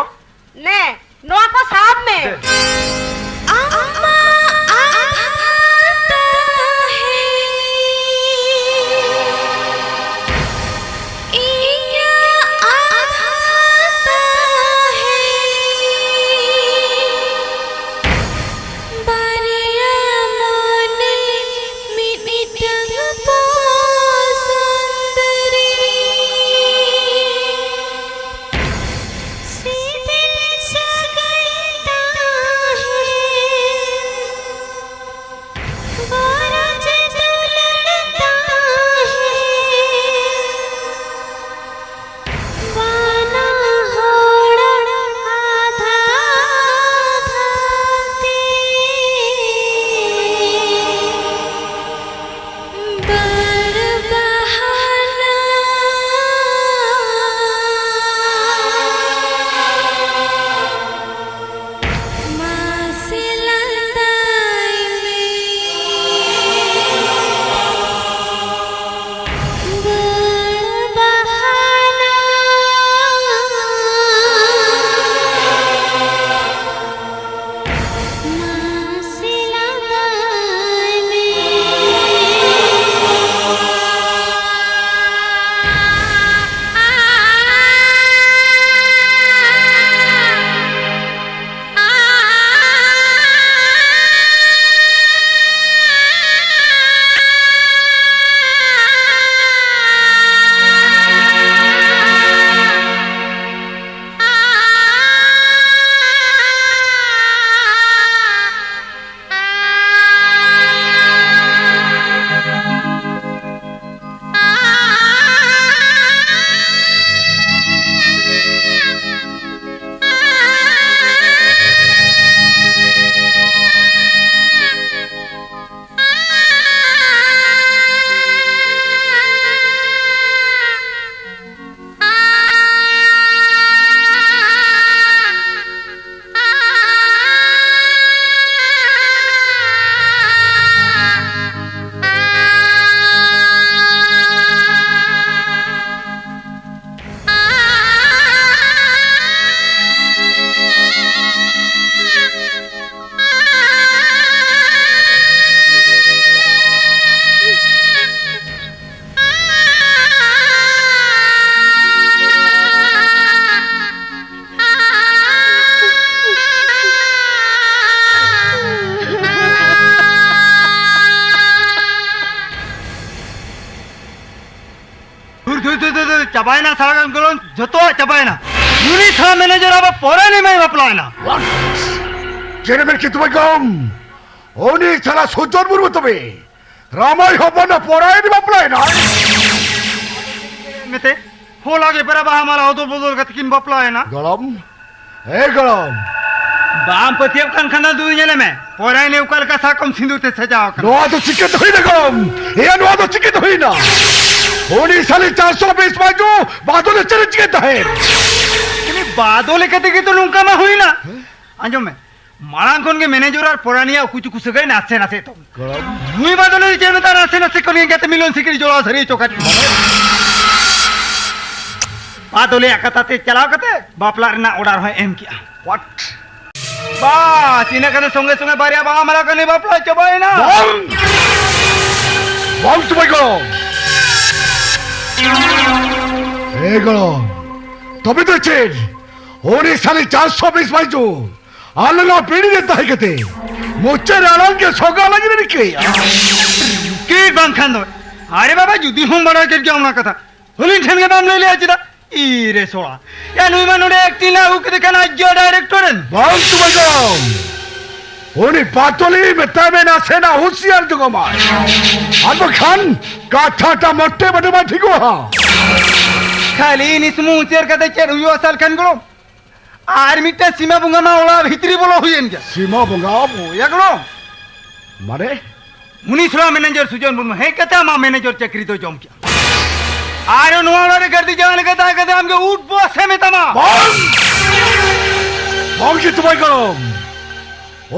Speaker 7: ने नोआ को साहब में
Speaker 6: अम्मा आता है इया आता है बारिया मोने मिटंग पोसंदरी सीधे सगता है बारज दुलता है वाना होड़ आधा धाती
Speaker 3: चाबायना सागन गोलन जतो चाबायना यूनी था मैनेजर अब पोरा नहीं मैं बपलायना
Speaker 1: चेरे में कितने कम ओनी साला सोचोर बुरु तुम्हें रामाय होपा ना पोराय नहीं बपलाय ना
Speaker 3: मेते हो लागे पर अब हमारा उधर बुधर कतकिन बपलायना
Speaker 1: गलम गलम
Speaker 3: balm पतियब kan khana dunya le me porai ne ukal ka sakam sindu te sajao kan
Speaker 1: नोआ तो चिकित हुई ना गलम ये नोआ तो चिकित हुई ना ओनी साले 420 बाजू बादल चले चिकित है
Speaker 3: kini badole kate ki to nungka ma hui na anjo me marang kon ge manager ar porania kuchu kusagai na se to
Speaker 1: गलम
Speaker 3: nui badole je me ta na se kon ge te milon sikri jola sari chokat badole akatate chalao kate bapla rena order hoy em kiya
Speaker 1: what
Speaker 3: ba sine kane songe songe baria ba amara kane bapla chabai na
Speaker 1: बम तुम्हें गलम गलम तभी तो change ओनी साले 420 बाजू आलना पीड़ी देता है कहते मुझे रालांग के सोगा लगी नहीं की
Speaker 3: ki bang khan do are baba judi hum bada ke jauna katha holin then ge bam le le ajira ire sola ya nui manore acting na uk de kana jo director en
Speaker 1: बम तुम्हें गलम ओनी पातोली में तबे ना सेना होशियार जुगमा अब खान काठाटा मोटे बटे में ठीक हुआ
Speaker 3: khali ni smu cher kate cher huyo asal khan golo ar mikta sima bunga ma ola bhitri bolo huyen ja
Speaker 1: सीमा बंगाम
Speaker 3: ya golo
Speaker 1: मारे
Speaker 3: munisra manager sujan burma he kata ma manager chakri to jom kya are no wale gardi jaane kata kata amge ut bo se me tama
Speaker 1: बम बम की तुम्हें गलम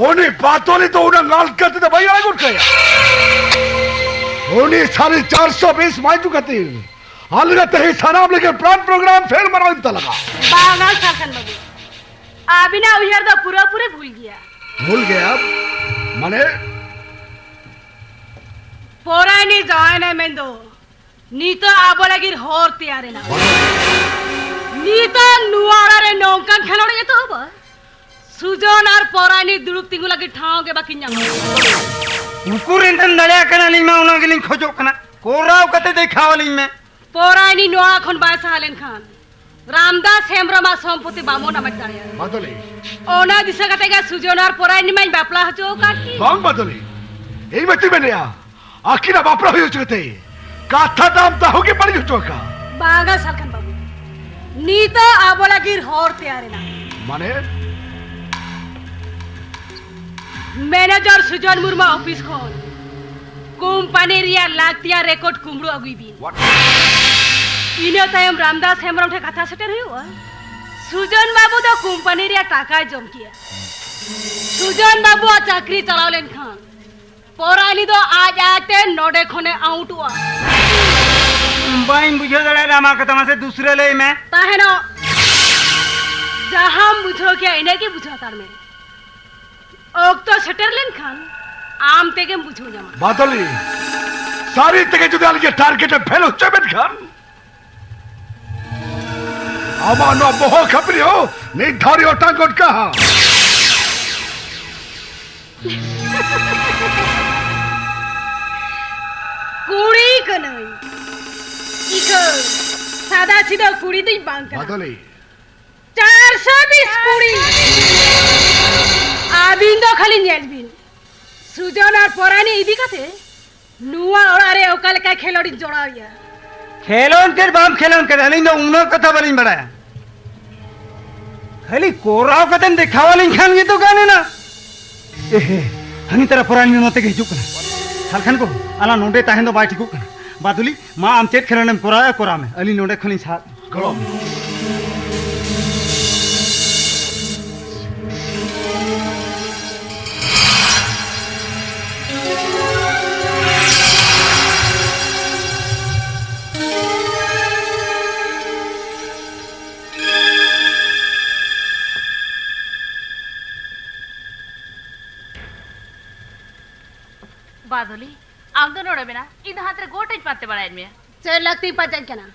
Speaker 1: ओनी पातोली तो उन्हें लाल करते थे भाई आगे उठ गया ओनी सारे 420 माइजू कहते हालगा तही सनाम लेके प्लान प्रोग्राम फेल मनाने तक लगा
Speaker 7: बांगल सालखन बाबू अभी ना उधर तो पूरा पूरे भूल गया
Speaker 1: भूल गया माने
Speaker 7: पोरानी जाने में दो नी तो आबो लगी होर तैयार ना नी तो नुआरा रे नौका खेलोड़े ये तो अब सुजन और पोरानी दुरुप तिंगु लगी ठाव के बाकी न्याम
Speaker 3: ukur enten daya kana ling ma una giling khojo kana korao kate dekhawa ling me
Speaker 7: पोरानी नुआ खन बायसा हालेन खान रामदास हेमरमा संपत्ति बामो नामक दाया
Speaker 1: बादली
Speaker 7: ओना दिशा कतेगा सुजन और पोरानी में बापला हजो काकी
Speaker 1: बांग बादली यही मत में नया आखिर अब अपना हो चुके थे काथा दाम ता होके पड़ी हो चुका
Speaker 7: बांगल सालखन बाबू नी तो आबो लगी होर तैयार ना
Speaker 1: माने
Speaker 7: मैनेजर सुजन मुर्मा ऑफिस खोन कोम्पानी रिया लागतिया रेकॉर्ड कुमड़ो अगुई बिन इने तायम रामदास हेमरम ठे कथा सेटर हुआ सुजन बाबू तो कोम्पानी रिया टाका जम किया सुजन बाबू आ चाकरी चलावलेन खान पोरानी तो आज आते नोडे खोने आउट हुआ
Speaker 3: bain bujho dala rama katama se dusre le me
Speaker 7: ताहे ना जहां बुझो क्या इन्हें की बुझो तार में ओक तो सेटरलेन खान आम तेगे बुझो जमा
Speaker 1: बादली सारी तके जुदे अलगे टारगेट फेल हो चबेत खान आमानो बहु खबरी हो निर्धारी हो टांगोट कहा
Speaker 7: कुड़ी कनई इको सादा सीधा कुड़ी दी बांग कर
Speaker 1: बादली
Speaker 7: 420 कुड़ी आबिन तो खाली नेलबिन सुजन और पोरानी इदी कथे नुआ ओरारे ओकल का खेलोड़ी जोड़ाया
Speaker 3: khelon ter bam khelon ter aling do uno katha balin badaya khali korao katen dekhawa ling khan gitu gane na ehe hani tara porani note ke hijuk kana salkhan ko ala nonde tahen do bai thiku kana baduli ma am chet khelonem koraya korame ali nonde khoni sa
Speaker 1: गलम
Speaker 2: बादली आम तो नोड़े बिना इन हाथ रे गोटे पाते बड़ा में
Speaker 7: चल लगती पचन केना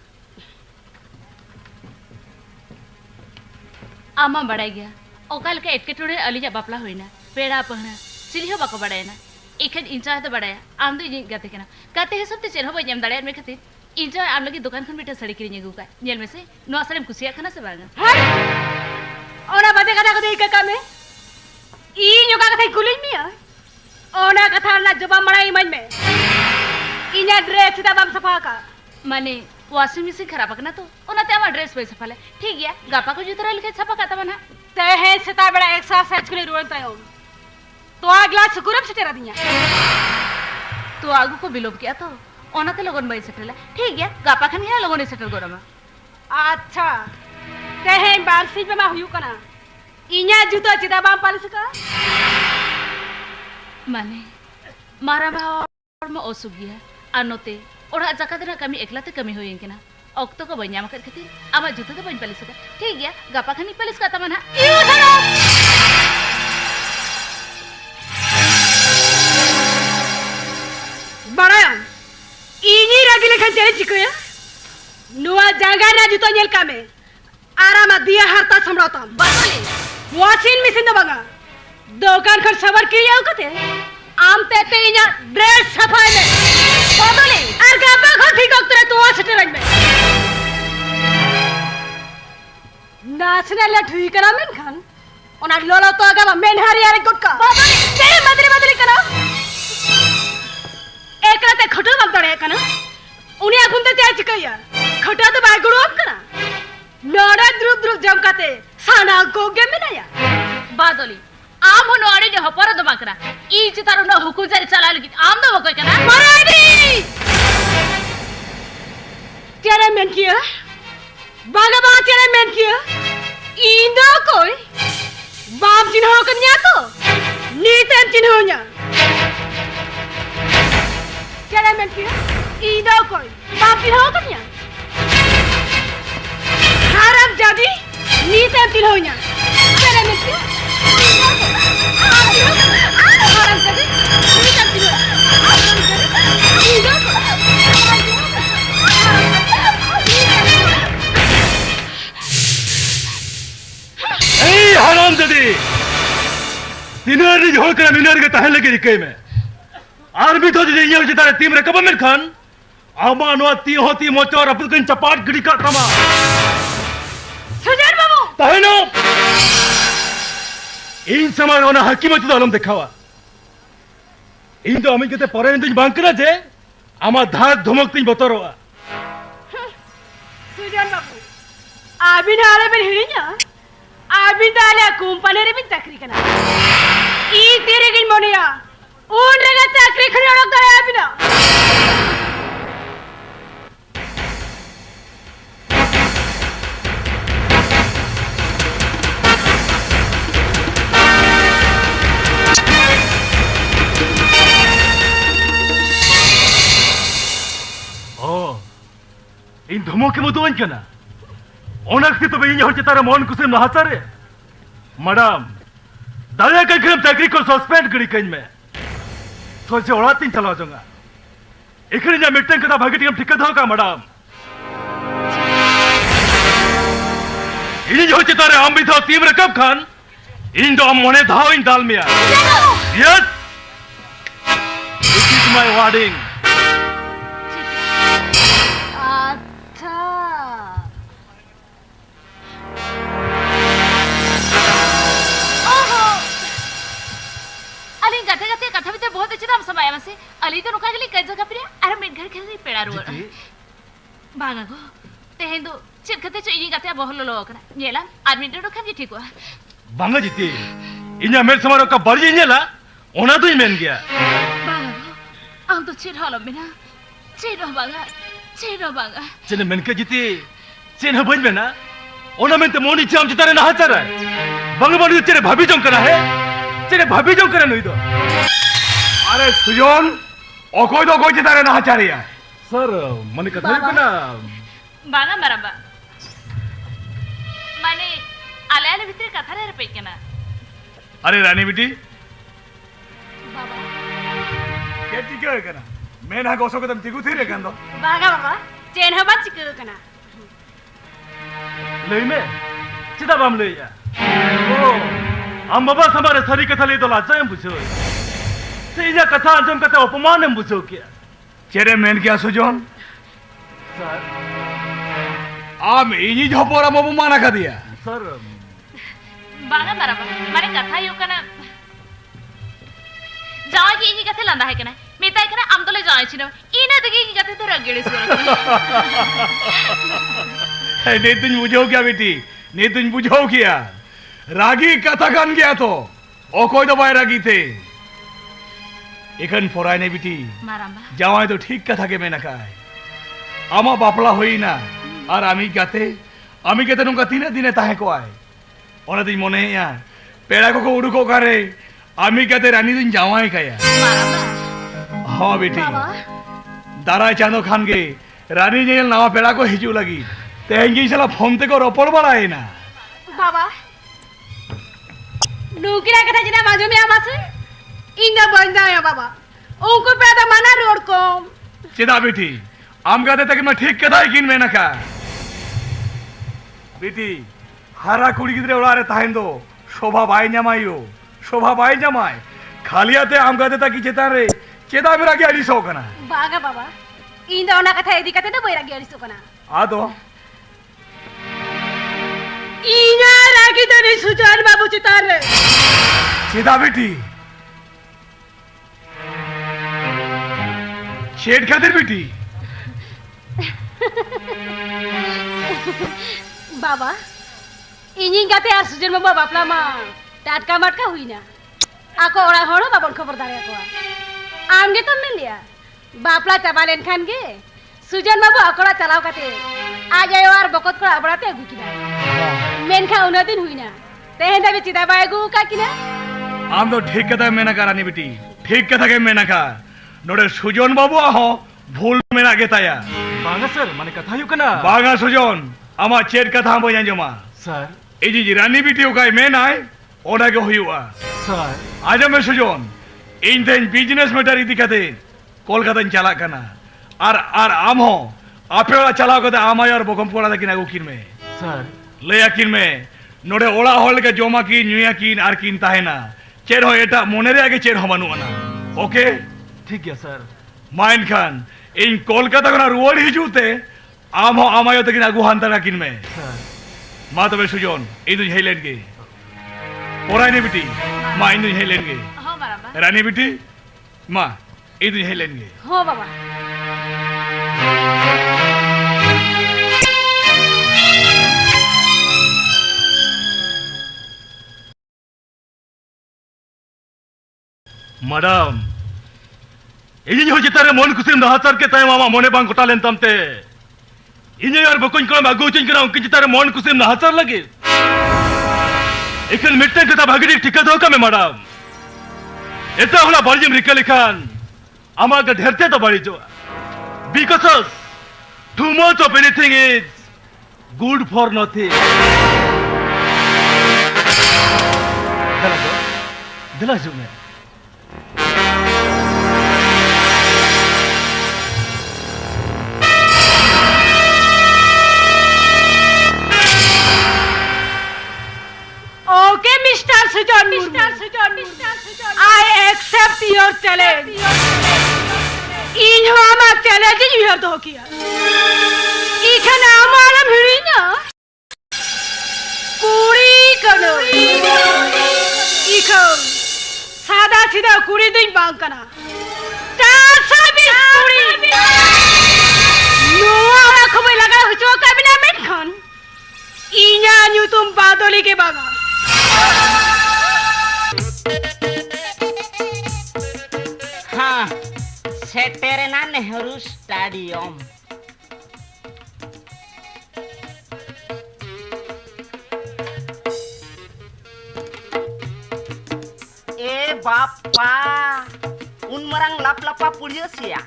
Speaker 2: आमा बड़ा गया ओकाल के एटके टोड़े अलीजा बापला होइना पेड़ा पहना सिलिहो बाको बड़ायना इखन इंचा तो बड़ाया आम दो इन गते केना गते हे सब ते चेन हो बजम दड़े में खते इन जो आम लगी दुकान खन बेटा साड़ी किरिंग अगू का नेल में से नो साड़ी कुसिया खना से बागा
Speaker 7: ओना बाते कथा को देख का में ई योगा कथा कुलिन मिया ओना कथा ना जवाब मड़ाई मन में इना ड्रेस ता बाम सफा का
Speaker 2: माने वॉशिंग मशीन खराब करना तो ओना ते आमा ड्रेस पे सफाले ठीक है गापा को जुतरा लिखे छपा का तमना
Speaker 7: ते है सता बड़ा एक्सरसाइज के लिए रोता है तो अगला सुकुरब से तेरा दिया
Speaker 2: तो आगू को बिलोप किया तो ओना ते लोगन बाई सेटल ठीक है गापा खन या लोगन सेटल गोरमा
Speaker 7: अच्छा ते है बारसी पे मा हुयु कना इना जुतो चिदा बाम पालिस का
Speaker 2: माने मारा भाव में असुख गया अनोते ओड़ा जका देना कमी एकलाते कमी होयें केना ऑक्टो को बन्या मकर खातिर आमा जुतो तो बन पालिस का ठीक है गापा खनी पालिस का तमना
Speaker 7: बड़ा इनी रगी लेखन तेरे चिकया नुआ जागा ना जुतो नेल का में आराम दिया हरता समराता बसले वॉशिंग मशीन दो बगा दुकान खर सबर किया कते आम ते इना ड्रेस सफाई में बदले और गाबा खर ठीक करे तो सटे रंग में नाचने ले ठीक करा मेन खान ओना लोलो तो गाबा मेन हारी यार गुटका बदले तेरे बदली करा एकला ते खटो मत दड़े कना उनी अखुन ते त्याच कया खटो तो बागड़ो अब कना लोड़ा द्रुप द्रुप जमकाते साना गोगे में नया
Speaker 2: बादली आम होनो आड़े ने हपर दो माकरा ई चितारो न हुकुम जारी चला लगी आम दो कोई कना
Speaker 7: मरादी तेरे मेन किया बागा तेरे मेन किया इंदो कोई बाप जिन्हो कन्या तो नीते जिन्हो न्या तेरे मेन किया इंदो कोई बाप जिन्हो कन्या हारम जादी नीते जिन्हो न्या तेरे मेन किया हारम जादी नीते जिन्हो
Speaker 3: हराम जदी दिनरी झोल कर मिनर के तहल लगे रिके में आर्मी तो जे ये तारे टीम रे कब में खान आमा नो ती होती मोचोर अपन कन चपाट गड़ी का तमा
Speaker 7: सुजन बाबू
Speaker 3: तहनो इन समय ओना हकीमत तो आलम देखावा इन तो अमी केते परे इन बांकना जे आमा धाक धमक तीन बतरवा
Speaker 7: सुजन बाबू आबिन आले बिन हिरिnya आबिन दाले कंपनी रे बिन चाकरी कना ई तेरे गिन मोनिया ओन रेगा चाकरी खरी ओडक करे आबिना
Speaker 3: इन धमके मधुवन कना ओनकती तो इन होचे तारा मन कुसे नहाचारे मैडम दादा का ग्रम चाकरी को सस्पेंड गड़ी कइन में सोचे ओड़ातीन चला जोंगा एकरी जा मिटन कदा भागी टिकम ठिक दो का मैडम इन होचे तारे आम भी थो टीम रकब खान इन दो आम मोने धाव इन दाल मिया yes this is my warning
Speaker 2: कथा भीतर बहुत अच्छे दाम समय मसे अली तो नुका गली कई जगह पर अरे मेन घर खेलनी पेड़ा रो बांगा गो ते हिंदू चित खते चई गते बहल लो कना नेला आदमी तो नुका जी ठीक हुआ
Speaker 3: बांगा जीती इन्या मेल समारो का बरजी नेला ओना तो ही मेन गया
Speaker 2: बांगा गो हम तो चिर हलो बिना चिर बांगा चेने
Speaker 3: मेन के जीती चेने बन में ना ओना मेन ते मोनी चाम चितारे ना हाचारा बांगा बांगा चेने भाभी जों करा है चेने भाभी जों करा नहीं दो
Speaker 1: अरे सुजन ओकोई तो कोई चितारे ना हाचारिया
Speaker 3: सर मने कथा है ना
Speaker 2: बांगा मरबा माने आले आले भीतर कथा रे पे केना
Speaker 3: अरे रानी बेटी
Speaker 2: बाबा
Speaker 1: केटी के कना मैं ना गोसो कदम तिगु थी रे गंदो
Speaker 7: बागा बाबा चेन हबा चिक कना
Speaker 3: ले में चिता बाम ले या ओ हम बाबा हमारे सरी कथा ले तो लाचा हम पूछो से या कथा अंजम कथा अपमान हम पूछो क्या
Speaker 1: चेरे मेन क्या सुजन
Speaker 3: सर
Speaker 1: आम इन्हीं झोपोरा मोबू माना का दिया
Speaker 3: सर
Speaker 2: बांगा मारामा मारे कथा यो कना जावा की इनी कथे लंदा है कना मेता कना आम तो ले जाए छिनो इने दगे की कथे तो रगड़े सुर
Speaker 1: नहीं तुम बुझो क्या बेटी नहीं तुम बुझो क्या रागी कथा कान गया तो ओ कोई तो बाय रागी थे इकन फोराय ने बेटी
Speaker 2: मारामा
Speaker 1: जावाय तो ठीक कथा के मेना काय आमा बापला होई ना और आमी कहते नुका तीन दिने ताहे को आए ओना दिन मने या पेड़ा को उड़ुको करे आमी कहते रानी दिन जावाय काया
Speaker 2: मारामा
Speaker 1: हाँ बेटी दाराय चांदो खान के रानी जेल नवा पेड़ा को हिजू लगी तेंगी चला फोन ते को रोपड़ बड़ाए ना
Speaker 7: बाबा नुकिरा कथा जिना माजो में आमासे इंदा बंदा है बाबा उनको पैदा मना रोड को
Speaker 1: चिदा बेटी आम कहते तक मैं ठीक कथा किन में ना का बेटी हारा कुड़ी गिदरे उड़ारे ताहें दो शोभा बाई जमाई खालियाते आम कहते तक चेता रे चेता मेरा क्या डिसो कना
Speaker 7: बागा बाबा इंदा ओना कथा एदी कते तो बैरा गियारी सुकना
Speaker 1: आ दो
Speaker 7: इना रागी तो नहीं सुजान बाबू चितार रे
Speaker 1: चिदा बेटी शेड खातिर बेटी
Speaker 7: बाबा इनी गाते आ सुजन बाबा बापला मा टाटका मटका हुई ना आको ओड़ा होड़ो बाबन खबरदार को आमगे तो मिल लिया बापला चबालेन खान गे सुजन बाबू अकोड़ा चलाव काते आ जायो और बकत को अबड़ाते अगु किना मेनखा उना दिन हुई ना तेहे दबे चिदा बायगु का किना
Speaker 1: आम तो ठीक कथा मेना का रानी बेटी ठीक कथा के मेना का नोडे सुजन बाबू आहो भूल मेना गेताया
Speaker 3: बांगा सर माने कथा यो कना
Speaker 1: बागा सुजन आमा चेट कथा बोया जमा
Speaker 3: सर
Speaker 1: एजी जी रानी बेटी ओकाय में नाय ओना के हुआ
Speaker 3: सर
Speaker 1: आज में सुजन इन दिन बिजनेस मैटर इदी कते कोलकाता चला कना और आम हो आपेड़ा चला कते आमाय और बकम पोड़ा किन आगु किन में
Speaker 3: सर
Speaker 1: ले किन में नोडे ओड़ा होल के जोमा की न्यूया किन आर किन ताहेना चेर हो एटा मोने रे आगे चेर हो बानुआना ओके
Speaker 3: ठीक है सर
Speaker 1: माइन खान इन कोलकाता कना रुवाड़ हिजूते आम हो आमाय तकिन आगु हांता किन में
Speaker 3: सर
Speaker 1: मा तबे सुजन इन दुज हेलेन गे ओराय ने बेटी मा इन दुज हेलेन गे
Speaker 2: हाँ मारामा
Speaker 1: रानी बेटी मा इन दुज हेलेन गे
Speaker 7: हो बाबा
Speaker 3: मैडम इन्हीं हो चितारे मन कुसिम दहातर के ताय मामा मोने बांग कोटा लेन तमते इन्हीं यार बकुन को बागु चिन करा उनके चितारे मन कुसिम दहातर लगे इकल मिटते कथा भागड़ी ठिका दो का में मैडम एता होला बड़जिम रिकल खान आमा का ढेरते तो बड़ी जो because too much of anything is good for nothing दिला जो मैं
Speaker 7: Okay, Mr. Sujan. I accept your challenge. इन्हों आमा challenge ही यूँ तो किया. इखन आमारा भिड़ी ना. कुड़ी करो. इखन सादा सीधा कुड़ी दिन बांग करना. तासा भी कुड़ी. नो आमा खबर लगा हुचो कबिना में खान. इन्या न्यू तुम बादोली के बागा.
Speaker 8: हाँ सेटेरेना नेहरू स्टेडियम ए बापा उन मरंग लप लपा पुड़ियो सिया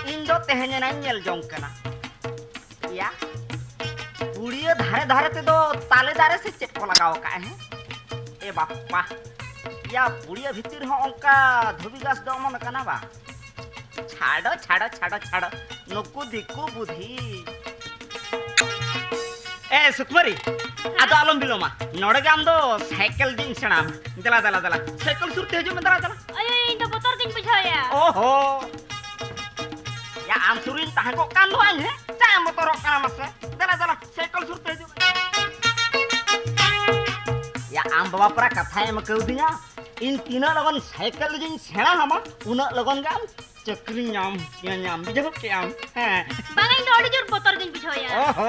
Speaker 8: इन दो तेहने ना नेल जोंग कना या पुड़ियो धारे धारे ते दो ताले दारे से चेक को लगाओ का है ए बापा या पुड़िया भीतर हो अंका धोबी गास दो मन कना बा छाड़ो छाड़ो छाड़ो छाड़ो नुकु दिकु बुद्धि ए सुकुमारी आदो आलम बिलोमा नोड़े गाम दो साइकिल दिन सना दला दला दला साइकिल सुरते हजू में दला दला
Speaker 2: अरे इन तो बतर दिन बुझाया
Speaker 8: ओहो या आम सुरिन ताहा को कान लो आइन है चा motor kana mase dala dala cycle surte ju ya am baba pra katha em kaudinya in tina logon cycle jing sena hama una logon gam चक्री नाम या नाम बिजो के आम
Speaker 5: बांगाई नोड़ी जोर बोतल दिन बिछो या
Speaker 8: ओहो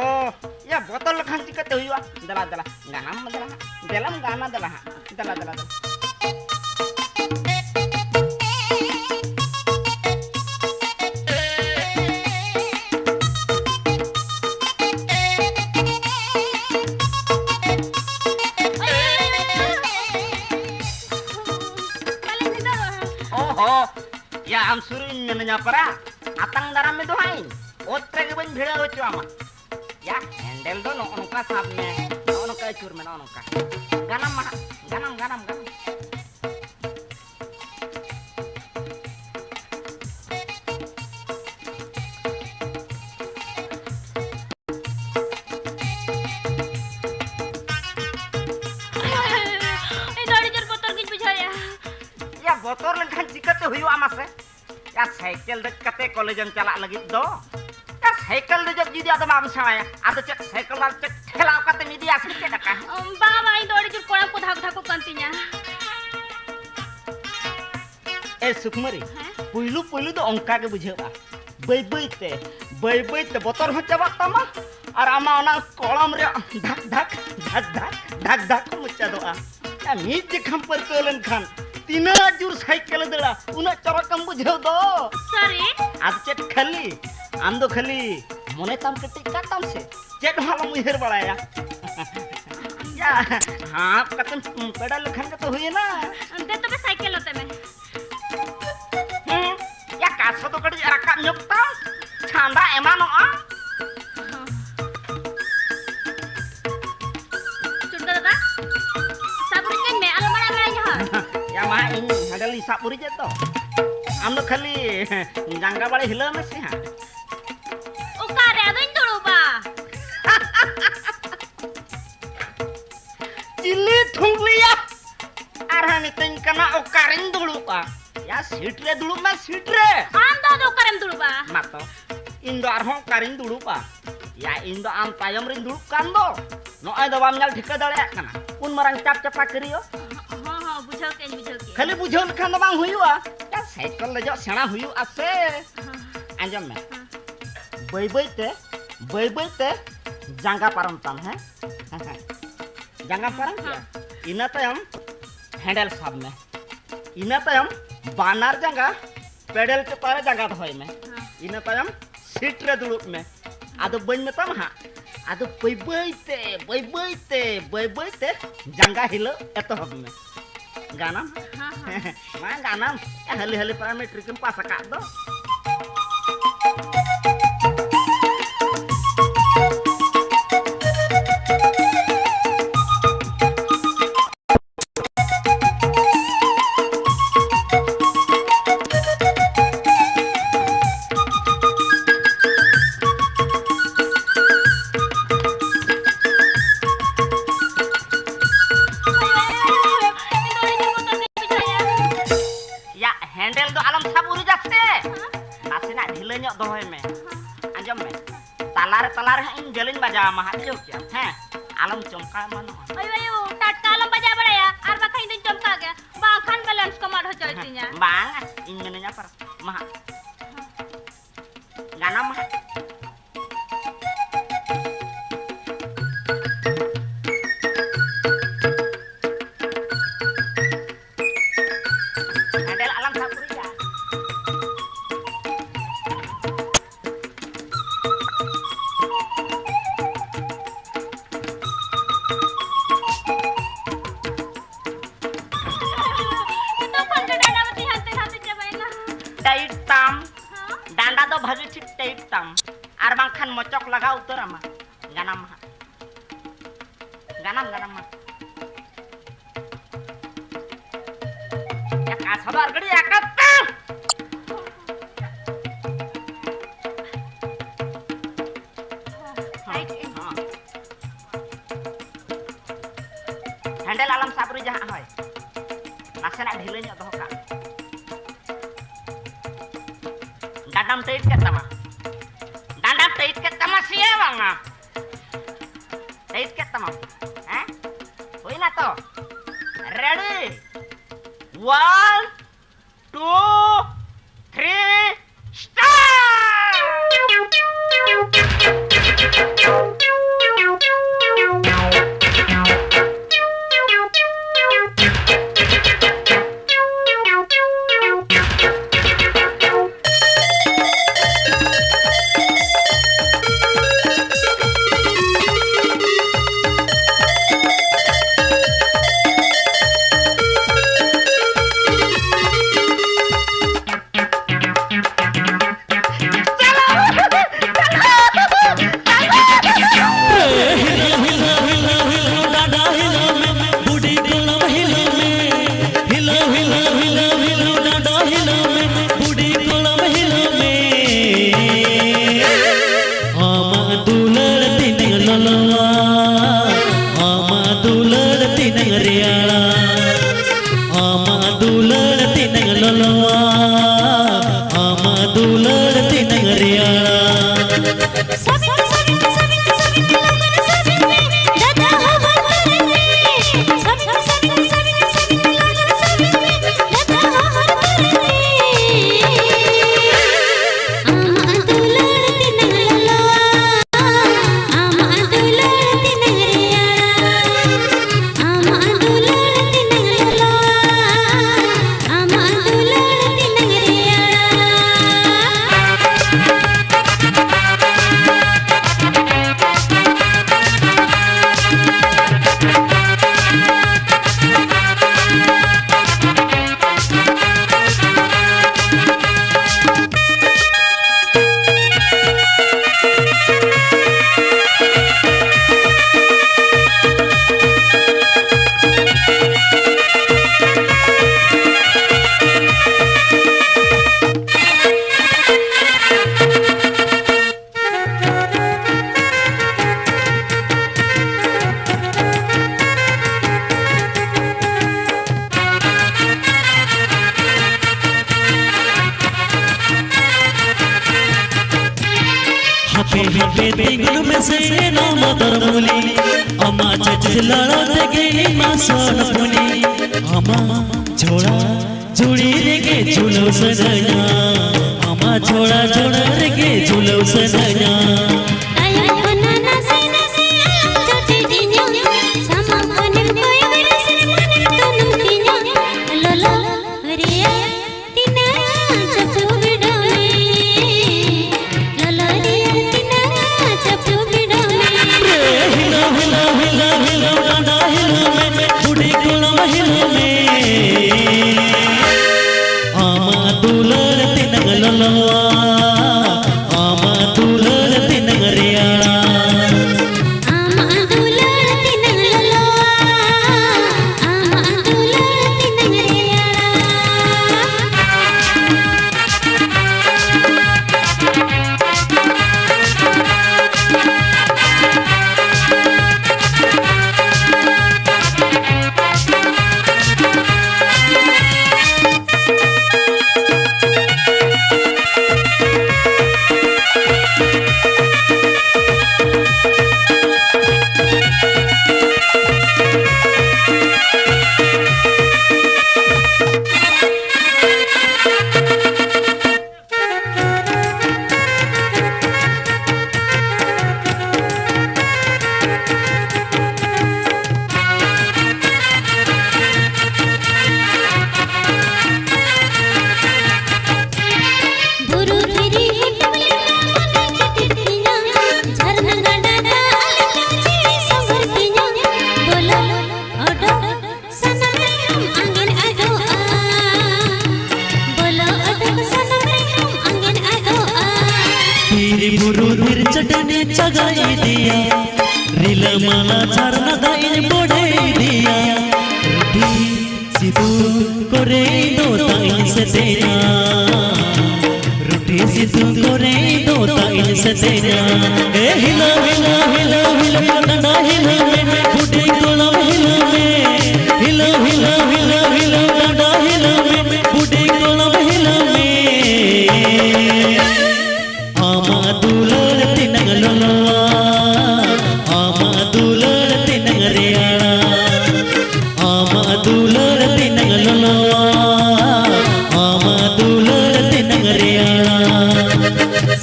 Speaker 8: या बोतल लखन चिकते हुआ दला दला गाना दला दलम गाना दला दला दला ओहो या am suruh nanya para atang daram itu hain otre ke ban bheda hocho ama ya handle do no onka sabne no onka chur me no onka ganam ma ganam ganam ganam botol lengkan cikate huyu amase ya cycle dek kate college chalak lagi do ya cycle de jab jidi ada mam saya ada cek cycle lan cek thela kate midi asli ke daka
Speaker 5: baba ai dori jur koram ko dhak dhak ko kantinya
Speaker 8: sukmari puilu puilu do ongka ke bujheba bai bai te botol ho chaba tama ar ama ona kolam re dhak dhak dhak dhak dhak dhak ko mucha doa ya mid je kham par tolen khan तीना जुर cycle दड़ा उना चरा कम बुझे दो
Speaker 5: सरी
Speaker 8: आज चेट खाली आम दो खाली मने ताम कटी काटम से चेट वाला मुहर बड़ाया या हां कतन पेडल लखन के तो हुई ना
Speaker 5: दे तो साइकिल होते में
Speaker 8: या कासो तो कड़ी रका न्योक्ता छांदा एमानो आ
Speaker 5: चुंदा दादा साबुन के में अलमारी में यहाँ
Speaker 8: या मा इन हडल हिसाब पुरी जेतो आम दो खाली जांगा बाड़े हिला में से हां
Speaker 5: ओ कारे अदन दुड़ुबा
Speaker 8: चिल्ली ठुंगलिया आरा नितिन कना ओ कारिन दुड़ुबा या सीट रे दुड़ु में सीट रे
Speaker 5: आम दो करम दुड़ुबा
Speaker 8: मातो इन दो आर हों कारिन दुड़ुबा या इन दो आम तायम रिन दुड़ु कान दो नो आय दो बाम नाल ठिका दड़े कना उन मरंग चाप चपा करियो
Speaker 5: बुझो के
Speaker 8: खाली बुझो लखान बांग हुआ या साइकिल ले जो सेना हुआ आसे आंजम में बई बई ते जांगा पारम ताम है जांगा पारम क्या इना तयम हैंडल साब में इना तयम बानर जांगा पेडल के पारे जांगा धोय में इना तयम सीट रे दुड़ुब में आदो बन में तम हां आदो बई बई ते जांगा हिलो एतहब में गाना मा गाना हली हली पैरामेट्रिक में पास का दो तलार इन जलिन बजा महा जो क्या है आलम चमका मानो
Speaker 5: अयो टटका आलम बजा बड़ाया आर बाखा इन चमका गया बाखन बैलेंस को मार हो जाइतिया
Speaker 8: बांग इन मेनेnya पर महा गाना महा adel alam sapuriya आर बांखान मचक लगा उतर आमा गानाम गानाम गानाम या का सबार गड़ी आकत हैंडल आलम साबरी जहां होय नासेना ढिले ᱧᱚᱜ दोहो का डाडम टाइट के तमा siya bang Date kita mau Woi na to Ready 1 2 3 start
Speaker 4: जगाई दिया रील माला झरना दाइन बढ़ाई दिया रूठी सिद्धू करे दो ताइन से देना रूठी सिद्धू करे दो ताइन से देना ए हिला हिला हिला हिला डंडा हिला में बूढ़े कोलम हिला में हिला हिला हिला हिला डंडा हिला में बूढ़े कोलम हिला में आमा दुलर तिनंग लोलो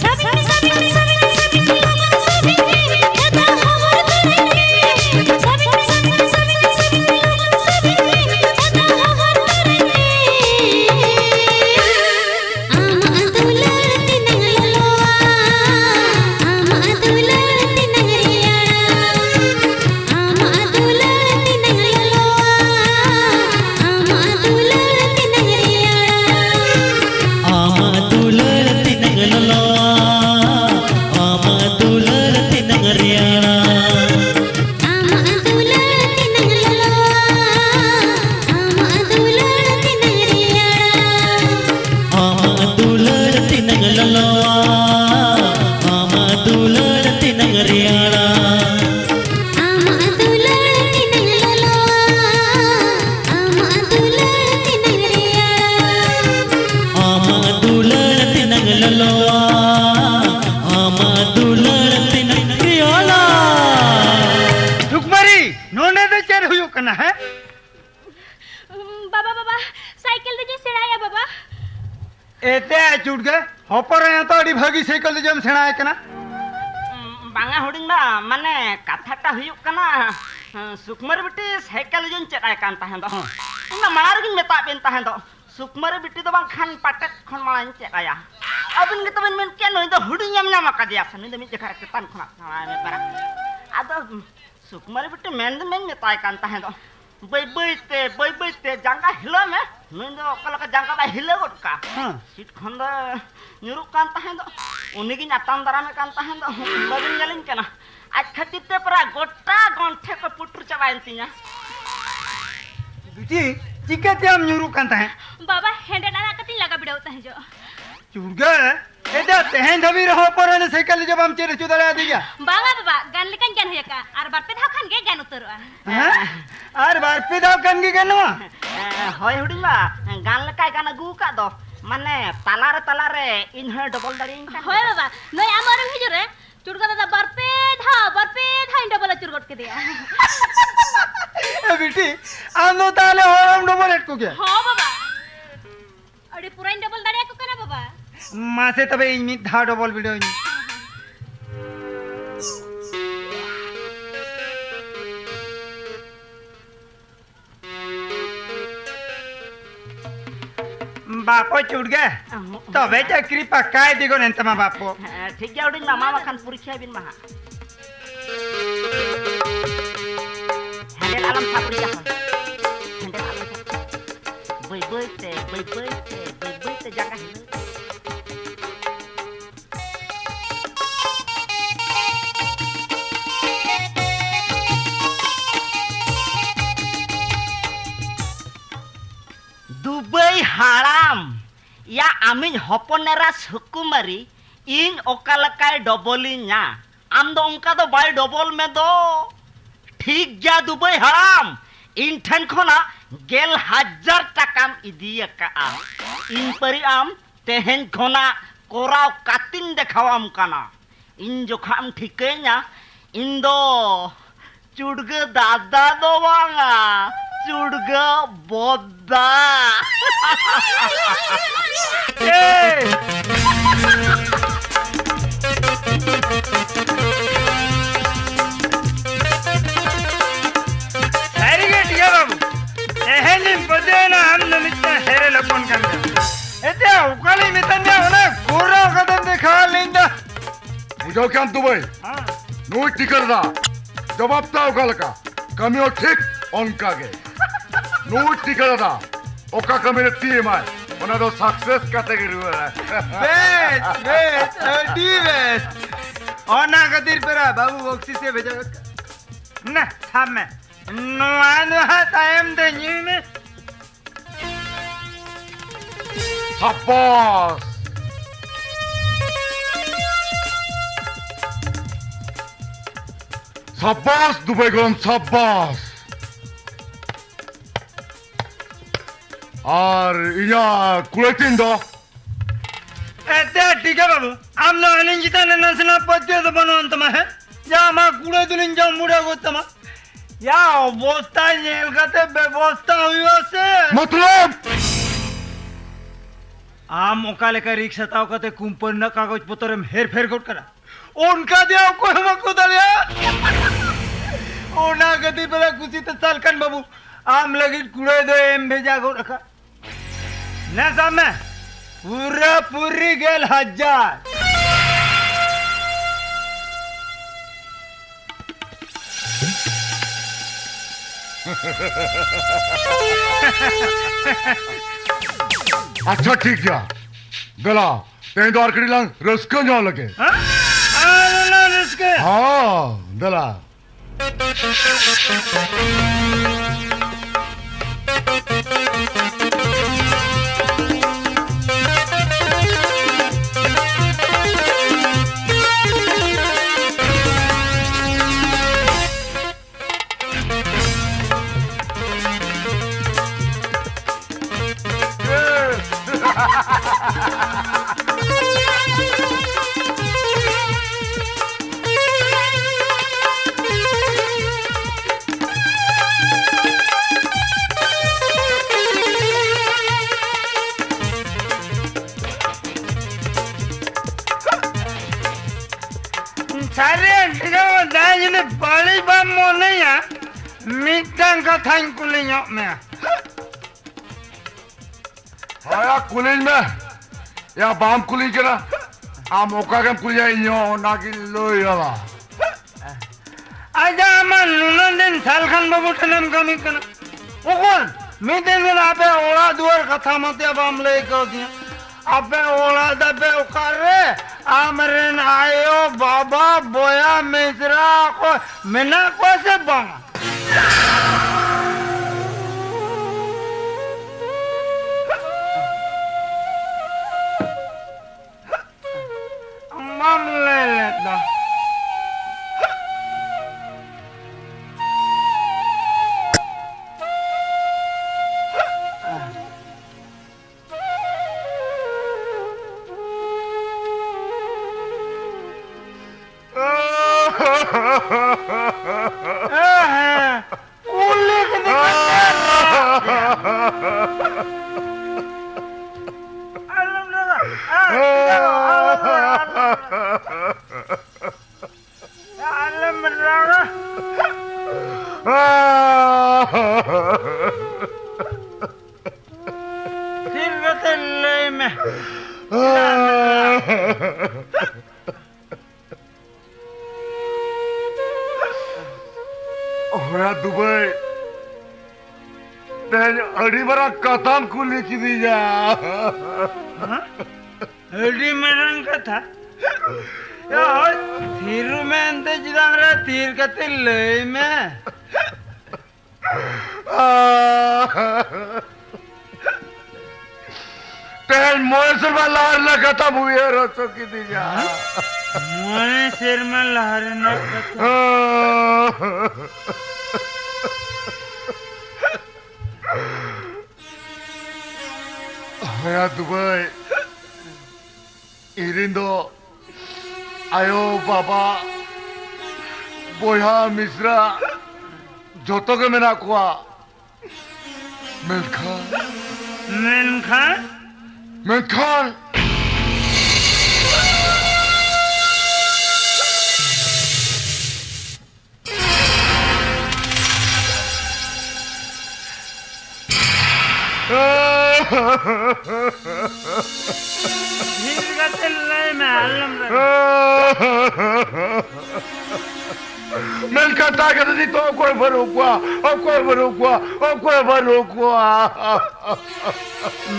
Speaker 6: साबिन साबिन साबिन साबिन लोगन साबिन दादा हमर करेंगे साबिन साबिन साबिन साबिन लोगन साबिन दादा हमर करेंगे आमा दुलरती नंगलवा आमा दुलरती नंगरियाड़ा आमा दुलरती नंगलवा आमा दुलरती नंगरियाड़ा
Speaker 4: आमा दुलरती नंगलवा आमा दुलरती नंगरियाड़ा
Speaker 6: आमा दुलरती नंगलवा आमा दुलरती नंगरियाड़ा
Speaker 4: आमा दुलरती नंगलवा आमा दुलरती नंगरियाड़ा
Speaker 6: आमा दुलरती नंगलवा आमा दुलरती नंगरियाड़ा
Speaker 4: आमा दुलरती नंगलवा आमा दुलरती नंगरियाड़ा
Speaker 3: रुकमारी नोने दे चेर हुयो कना है
Speaker 5: बाबा बाबा साइकिल दे सेड़ाया बाबा
Speaker 3: एते चुट गए हपर है तो अड़ी भागी साइकिल दे जम सेना है कना
Speaker 8: बांगा हुडिंग बा माने कथाटा हुयुक कना सुकमर बिटी साइकिल जोन चेकाय कान ताहें दो इना मार गिन मेता बेन ताहें दो सुकमर बिटी दो बांग खान पाटेट खन मालान चेकाया अबिन गे तबन मेन के नोई दो हुडिंग यम नामा का दिया सन दो मी जखा चेतान खना मे पारा आदो सुकमर बिटी मेन दो मेन मेताय कान ताहें दो बई बई ते जांगा हिलो में नोई दो कलका जांगा बा हिलो गोटका सीट खन दो nyuruk kan tahen do uni gi nyatan darame kan tahen do bagin ngelin kana aj khatir te pra gota gonthe ko putur chabain tinya
Speaker 3: बिटी चिके ते हम nyuruh kan tahen
Speaker 5: बाबा हेंडे डाला कति लगा बिड़ावता है जो
Speaker 3: चुट गए एते तेहन धबी रहो पर ने साइकिल जब हम चेर चुदला दिया
Speaker 5: बाबा बाबा गान लेकन गान होया का आर बार पे धाव खान गे गान उतरवा
Speaker 3: हैं आर बार पे दाव कन गी गनवा
Speaker 8: hoy huding ba gan lekai kan agu ka do mane talare in her double daring kan
Speaker 5: होय बाबा नय आमर हिजो रे चुड़का दादा बार पे धा डबल चुरगट के दिया
Speaker 3: ए बिटी आनो ताले होम डबल एट को के
Speaker 5: हां बाबा अरे पूरा डबल दाड़िया को कना बाबा
Speaker 3: मासे तबे इन मिट धा डबल वीडियो इन बापो चुट गए तबे चक्री पक्काय दिगो नंतमा बापो
Speaker 8: ठीक गया huding mama makan purikya bin maha handel alam sapri ya handel alam boi te jaga hilu Dubai haram ya amin hoponera sukumari in okalakai dobolinya am do onka do bai dobol me do ठीक जा Dubai हराम इन ठन खोना 1000 टाकाम इदिया का इन परि आम तेहन खोना कोराव कातिन देखावाम काना इन जोखाम ठिकेnya इन दो चुड़ग दादा दो वांगा चुड़ग बोदा
Speaker 1: बुझाओ क्या दुबई नो टिकर दा जवाब ताओ गलका कमियो ठीक उनका गे नो टिकर दा ओका कमियो टीएमआई ओना दो सक्सेस कैटेगरी है
Speaker 3: बेस डी बेस ओना गदिर पेरा बाबू बॉक्सी से भेजा ना थाम में नो आनो टाइम दे न्यू में
Speaker 1: शाबाश शाबाश दुबई गरम शाबाश और इया कुलेटिन दो
Speaker 3: एते ठीक है बाबू हम नो अनिंजिता ने नसना पत्ते तो बनो अंत में है या मा कुले दुलिन जा मुड़ा गोतमा या अवस्था नेल कते व्यवस्था हुयो से
Speaker 1: मतलब
Speaker 3: आम ओका लेका रिक्स हताव कते कुंपन न कागज पत्रम हेर फेर गोट करा उनका दिया को हम को दलिया ओना गति बेला कुछ त सालकन बाबू आम लगी कुड़े दे एम भेजा गो रखा न सामने पूरा पूरी गेल 1000
Speaker 1: अच्छा ठीक है गला तें द्वार कड़ी लंग रस्क जाओ लगे हाँ गला
Speaker 3: सारे ठिकाना दाई ने बाली बाम मोने या मिटन का थाइन कुलियों में
Speaker 1: आया कुलिन में या बाम कुलिन के ना आम ओका के कुलिया इन्यो नागी लोई वाला
Speaker 3: आजा अमन नुनन दिन सालखन बाबू ठनम कमी कना ओकन मिटन में आपे ओला दुआर कथा मते बाम ले को दिया आपे ओला दबे ओकारे आमरन आयो बाबा बोया मिश्रा को मिना को से बांगा मम ले लेता
Speaker 1: दुबई तेन अड़ी बरा कथम कुली की दी जा
Speaker 3: अड़ी मरन कथा यार थीरु में अंते जिदांगरा थीर कते ले में
Speaker 1: तेन मोए सिर में लहर न खत्म हुई है रसों की दी जा
Speaker 3: मोए सिर में लहर न खत्म
Speaker 1: ya Dubai irindo ayo baba boya misra joto ke mena kuwa Melkhan Melkhan tak ada di tu koy barukwa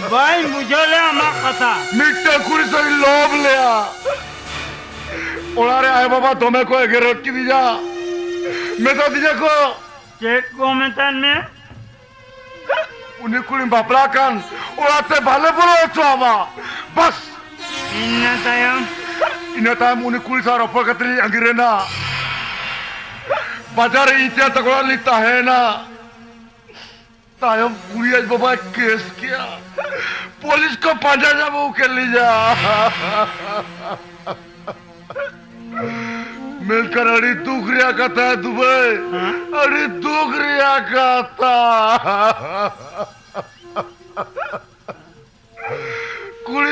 Speaker 3: भाई मुझे ले अमा कथा
Speaker 1: मिट्टे कुरी से लोभ लिया ओलारे आए बाबा तुम्हें कोई गिरफ्त की दीजा मैं तो दीजा को
Speaker 3: चेक कोमेंटन में
Speaker 1: उन्हें कुली बापला kan ओलाते भाले बोलो चुआवा बस ina time उन्हें कुली सारा पकड़ली अंगिरेना बाजार इतिहास तक लिखता है ना तायम कुली आज बाबा केस किया पुलिस को पांजा जब वो कर लीजा मिलकर अड़ी दुखरिया कहता है दुबई अड़ी दुखरिया कहता कुली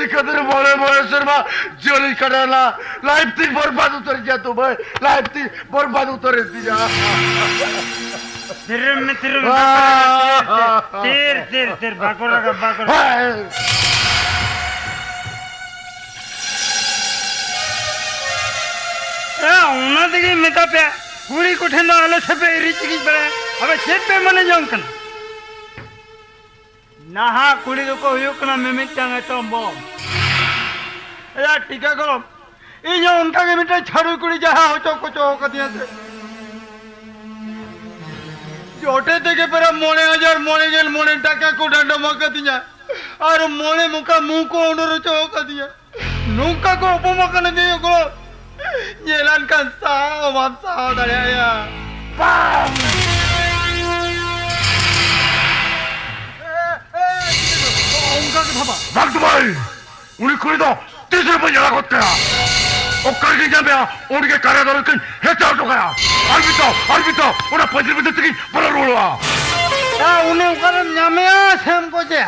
Speaker 1: serba jori kadala life thing बर्बाद उतर जा तू भाई life thing बर्बाद उतर दिया
Speaker 9: तिरम तिर बाकोरा का बाकोरा उन्हें देखिए मिता पे पूरी कुठे ना आले से पे रिच की बड़ा अबे चेप पे मने जाऊं कना नाहा कुड़ी को हुयो कना मिमित चांगे तो बम यार टीका करो ये उनका के मिटा छाड़ू कुड़ी जहाँ हो चौको चौको दिया से जोटे देखे पर मोने हजार मोने गेल मोने टाका को डंडा मका दिया और मोने मुका मुंह को उन्होंने चौका दिया नुका को उपमा करने दिया को Jalan kan sao mam sao tadi ya. Bam.
Speaker 3: उनका के थापा
Speaker 1: Bang tu भाई उन्हें कुड़ी तो तीसरे पर जला करते हैं और करके जब या उनके कार्यालय के हेचार तो गया अर्बितो उन्हें पंचर में तक बड़ा रोला
Speaker 9: उन्हें उकरम न्यामया सेम को जे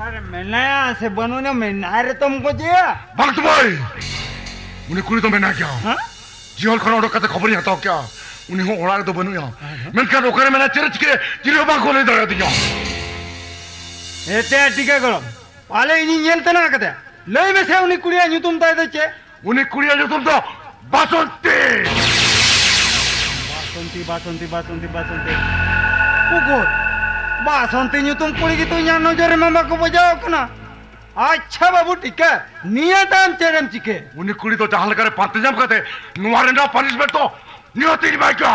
Speaker 9: अरे मैं नया से बनू ना मैं नारे तुमको जे
Speaker 1: भक्त भाई उन्हें कुड़ी तो मैं ना क्या जीवन खाना उड़ो कहते खबर नहीं आता क्या उन्हें हो ओड़ा तो बनू या मैं क्या रोकने में ना चर्च के जिले बाग खोले दे दिया
Speaker 9: एते टीका करो पाले इन्हीं येलते ना कहते ले में से उन्हें कुड़िया न्यू तुम ताये दे
Speaker 1: उन्हें कुड़िया जो तुम तो
Speaker 9: बासंती कुकुर बासंती न्यू तुम कुड़ी की तो यहाँ नजर मामा को बजाओ कना अच्छा बाबू टीका नियत हम चेरम चिके
Speaker 1: उन्हें कुड़ी तो चाहल करे पांचजम कहते नुआरे ना पनिशमेंट तो नियत ही भाई क्या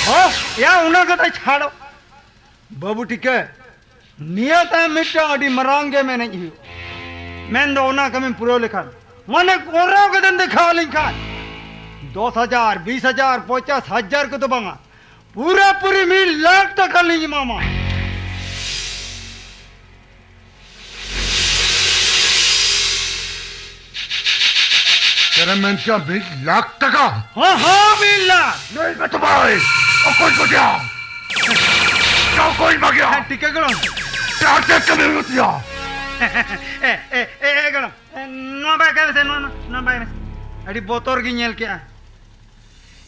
Speaker 9: हो या उन्हें कहते छाड़ो बाबू टीका नियत है मिट्टा अड़ी मरांगे में नहीं हुई मैं दो ना कमी पुरो लिखा मैंने कोरों के दिन दिखा लिखा 10,000 20,000 50,000 को तो बंगा पूरा पूरी मिल लाख तक कर लीजिए मामा
Speaker 1: तेरे में क्या 20 लाख टका
Speaker 9: हाँ 20 लाख
Speaker 1: नहीं मैं तो भाई और कोई को दिया क्या कोई मांगा
Speaker 9: टिके करो
Speaker 1: क्या कमी होती है
Speaker 9: करो नो बाय कैसे नो बाय अड़ी बोतोर की नेल क्या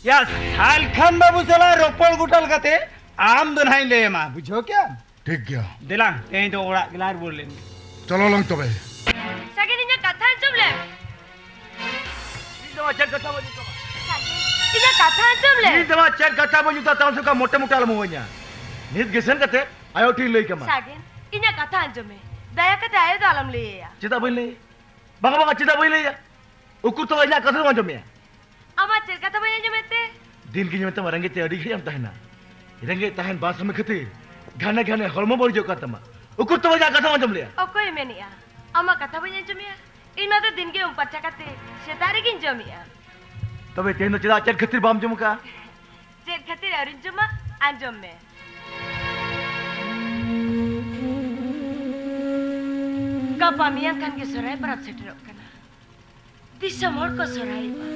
Speaker 9: या साल खान बाबू चला रोपड़ गुटल कते आम दोनाई ले मां बुझो क्या
Speaker 1: ठीक गया
Speaker 9: दिला यहीं तो ओड़ा गिलार बोल लेंगे
Speaker 1: चलो लंग तो भाई
Speaker 5: Sakit ini kata jumlah.
Speaker 3: दवा चेक करता बजू तो
Speaker 5: Ini kata jumlah.
Speaker 3: दवा चेक करता बजू तो ताऊ सुका मोटे मोटे आलम होइया नित गेसन कते आयो ठीक लई कमा
Speaker 5: Sakit ini kata jumlah. Daya kata ayo dalam liya.
Speaker 3: चिता बइले बागा चिता बइले या उकुर तो इना कथन मा जमे
Speaker 5: Ama cer kata banyak jumete.
Speaker 3: दिन की जमे तमा रंगे ते अडी खियम तहना रंगे तहन बास में खते घाने घाने हरमो बोल जो करतमा उकुर तो इना कथन मा जमले
Speaker 5: Oke menia. Ama kata banyak jumia. Ini ada din ke umpat cakate. Setari kin jumia.
Speaker 3: तबे तेन चिता चेक खतिर बाम जमका
Speaker 5: Cer kata arin juma anjum me. Kapamian kan ke sorai berat seterok kana. Di samor ko sorai ba.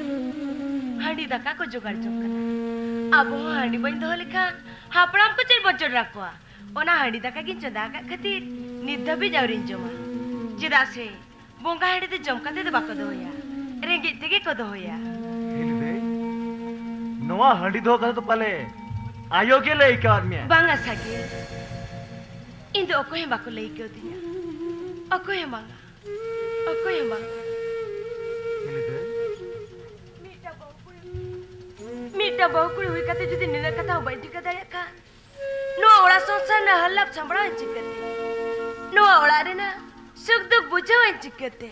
Speaker 5: Handi daka ko jogar jok kana. Abo handi bain doh lekhan. Hapram ko cer bocor rakwa. Ona handi daka kin choda ka khatir. Nidda bi jaurin joma. Jida se. Bonga handi te jomka te bako doya. Rengit te ko doya.
Speaker 3: हिलदे नवा हंडी दो कर तो पले आयो के ले का आदमी
Speaker 5: Banga sagi. Indo ako yang bako lay ko dinya. Ako yang banga. Ako yang banga.
Speaker 3: हिलदे
Speaker 5: Mita bau kuri hui kata jadi nila kata ubai jika daya kan. No ora sonsa na halap sambara jikate. No ora rena suk duk bujawa jikate.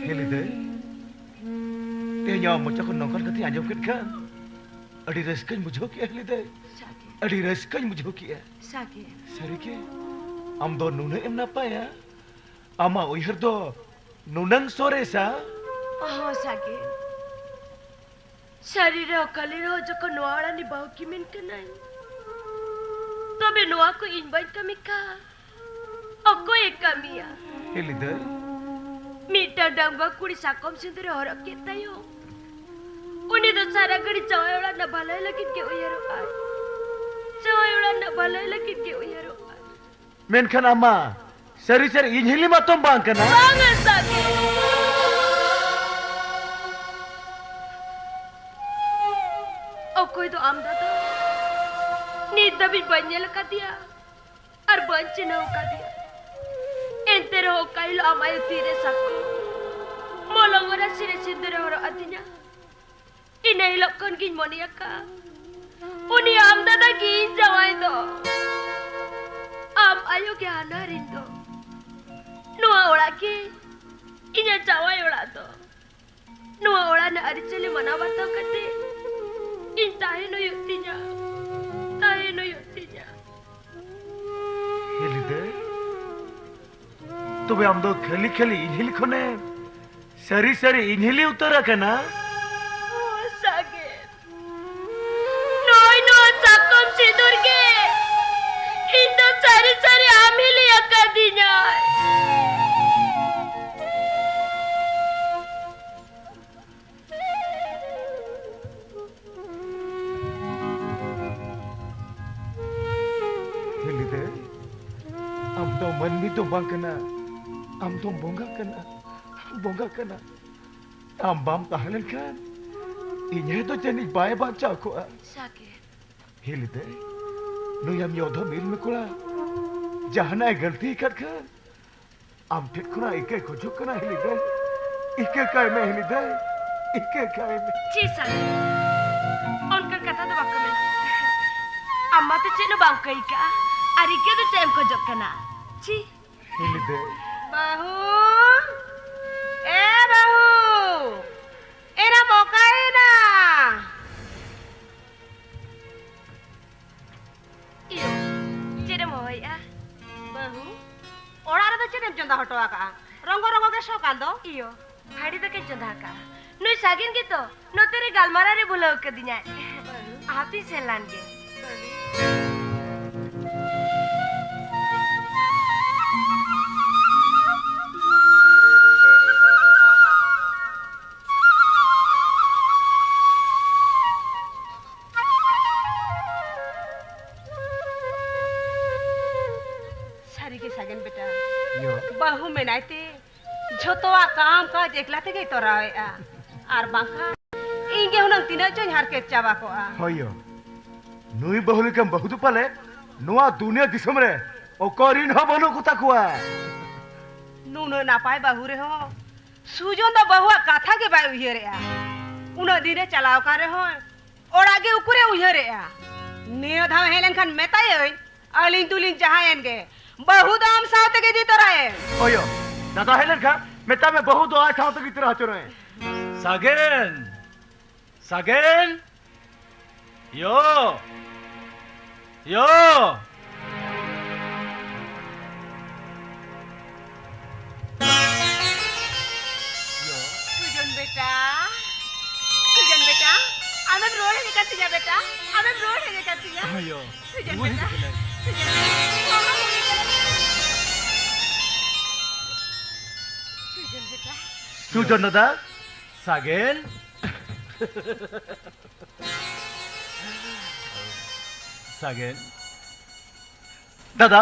Speaker 3: हिलदे ते न्या मुझे को नौकर कथि आजम cut का अड़ी रसकन मुझो के हिलदे
Speaker 5: Sagi.
Speaker 3: अड़ी रसकन मुझो के
Speaker 5: Sagi.
Speaker 3: सरी के am do nuna em napa ya ama uihar do nunang sore sa
Speaker 5: Oh sagi. Sarira okali ro joko no ora ni bau kimin kanai. Tobe no aku invite kami ka. Ako e kami ya.
Speaker 3: हिलदे
Speaker 5: Mita dang ba kuri sakom sindure horak kita yo. Uni do sara gari cawai orang na balai lagi ke uyaro ay. Cawai orang na balai lagi ke uyaro ay.
Speaker 1: Menkan ama, seri-seri inhili matom bang kana.
Speaker 5: Bangan sakit. Okoy do amda do. Ni dabi banyal ka dia. Ar banche na ka dia. Entero kailo amayo tire sakko. Molong ora sire sindure ora atinya. Inailokon gin monia ka. Uni amda da gin jawai do. Am ayo ke anarin do. Nua ora ki. Inya jawai ora do. Nua ora na ariceli manawato kate. In tayo no yutinya. Tayo no yutinya.
Speaker 1: Hilide. तबे हम दो खेली खेली इन्हिल खने सरी सरी इन्हिली उतरा कना
Speaker 5: Sakit. Noy no sakom sidur ke. Hinda cari-cari amili akadinya.
Speaker 1: Hilide. हम तो मन भी तो बांकना हम तो बोंगा कना हम बाम ताहलन kan इन्हें तो जनी बाय बाचा को
Speaker 5: Sakit.
Speaker 1: Hilide. नु यम योधो मिल में कुला जहना गलती कर kan हम ठिक कुना इके खोजो कना हिलिदे इके काय में हिलिदे इके काय में
Speaker 5: Ci sakit. Onkan kata do bakamela. Amma to ceno bangkai ka. Arike to cem ko jokana. Ci.
Speaker 1: हिलिदे
Speaker 7: Bahu. Bahu. Era mokai na.
Speaker 5: Iyo. Cere moy ah.
Speaker 7: Bahu. Ora ra to cene jonda hoto aka. Rongo rongo ke shokan do.
Speaker 5: Iyo. Hari to ke jodha ka. Noi sagin gitu. No tere galmara re bulau ke dinya. Api selan ge.
Speaker 7: सारी के सगन बेटा
Speaker 1: यो
Speaker 7: बाहु में नाइते झोतवा काम काज एकला ते गई तोरावे आ are Banka इंगे हुनंग तिना चो हार के चाबा को आ
Speaker 1: होयो नुई बहुल के बहुत पाले नुआ दुनिया दिसम रे ओकरिन हबनो कुता कुआ
Speaker 7: नुनो ना पाए बाहु रे हो सुजन द बहुआ काथा के बाय उहे रे आ उन दिने चलाव का रे हो और आगे उकुरे उहे रे आ नियो धाव हेलन खान मेताय ओय अलिन तुलिन जहायन गे बहुत आम साथ के जी तोराए
Speaker 1: होयो दादा हेलन का मेता में बहुत दुआ था तो की तरह चोरे
Speaker 3: सागेन सागेन यो यो
Speaker 7: सुजन बेटा आनंद रोड है करती जा बेटा आनंद रोड है करती जा
Speaker 3: यो
Speaker 7: सुजन बेटा सुजन बेटा
Speaker 1: सुजन दादा
Speaker 3: सागेन सागेन
Speaker 1: दादा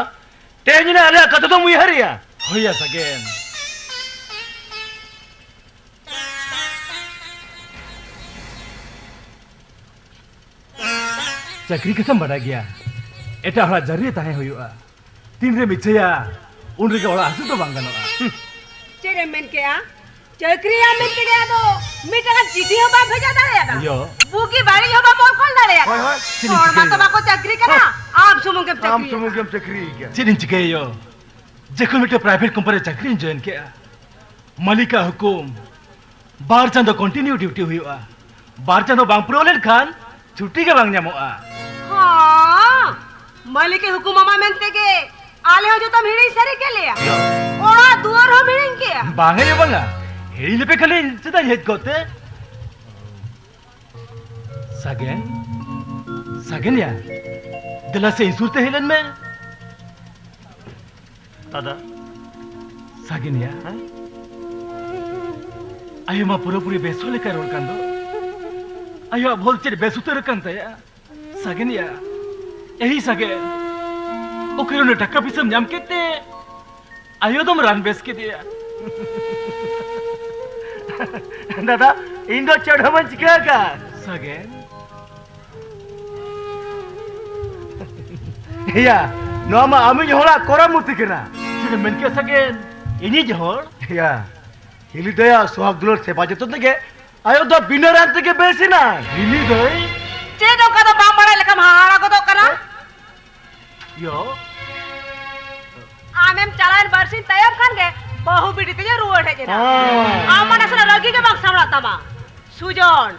Speaker 1: तेजने आले कत तो मुई हरिया
Speaker 3: होया सागेन चाकरी कसम बड़ा गया एटा हला जरिए ताहे हुआ तीन रे मिचया उन रे ओला हसु तो बांगनोआ
Speaker 7: चेरे मेन के आ चक्रिया में के गया तो मीटर का चिट्ठी हो बा भेजा दाड़े
Speaker 3: यो
Speaker 7: बुकी बाड़ी हो बा मोर खोल दाड़े
Speaker 1: होय होय
Speaker 7: और मा तो को चक्री कना आप सुमु के
Speaker 1: आम
Speaker 7: चक्री
Speaker 1: सुमु के चक्री क्या
Speaker 3: चिनिन चिकेयो जेको मिटे प्राइवेट कंपनी चाकरी जॉइन के मालिका हुकुम बार चांदो कंटिन्यू ड्यूटी हुआ बार चांदो बांग प्रोलेट खान छुट्टी के बांग ᱧᱟᱢᱚᱜᱼᱟ
Speaker 7: हां मालिक के हुकुम मा मेनते के आले हो जो तुम हिड़ी सरी के लिया ओड़ा दुआर हो मिड़िंग के
Speaker 3: बांगे ये बांगा हेड़ी लेपे खाली चदा हेत कोते सागेन सागेन या दिला से इंसुरते हेलन में
Speaker 1: दादा
Speaker 3: सागेन या आयो मा पूरा पूरी बेसोले का रोल कांदो ayo bol ced besuter kan taya sagen ya ehi sagen oke udah taka pisam nyam kete ayo dom ran bes ke dia
Speaker 1: दादा इन दो चढ़ो मन चिका का
Speaker 3: sagen
Speaker 1: या नोमा आमी होला कोरा मुति करा
Speaker 3: ced men ke sagen ini johor
Speaker 1: या हिली दया सुहाग दुलर से बाजे तो तके आयो दो बिनर अंत के बेसी ना
Speaker 3: ini doi
Speaker 7: चे तो का तो बाम बड़ा लेखा हाड़ा को तो करा
Speaker 3: yo
Speaker 7: आमेम चलान बरसिन तयम खान के बहु बिटी ते रुवट है जेना आमन असला रगी के बाग सामला तमा सुजन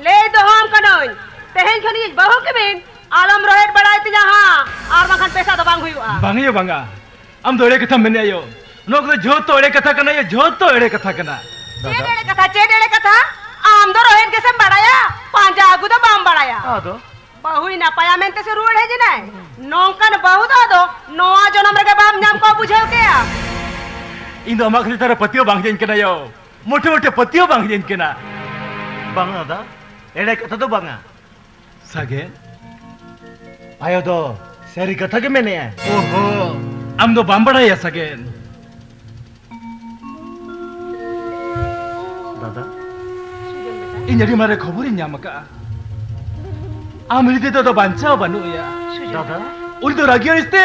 Speaker 7: ले दो हम कनोय तेहेन खनी बहु के बिन आलम रोहेट बड़ाई ते जहां और मखन पैसा तो बांग हुआ
Speaker 3: bang yo banga am doi kata men ayo nok to jhot to ere kata kana yo jhot to ere kata kana
Speaker 7: चेडेले कथा आम दो रोहेट के से बड़ाया पांजा आगु तो बाम बड़ाया
Speaker 1: हां तो
Speaker 7: बहु ही ना पाया मेंते से रुवट है जेना नौकन बहु दो नोआ जनम रे के बाम नाम को बुझाओ के
Speaker 3: इन दो amak tara patio bang jen kana yo mote mote patio bang jen kana
Speaker 1: bang दादा एड़े कथा तो बंगा
Speaker 3: sagen
Speaker 1: आयो दो सरी कथा के मैंने है
Speaker 3: oho am do bambara ya sagen
Speaker 1: दादा
Speaker 3: in jadi mare khobor in nyam ka am lite to bancha banu ya
Speaker 1: दादा
Speaker 3: ul to ragiar iste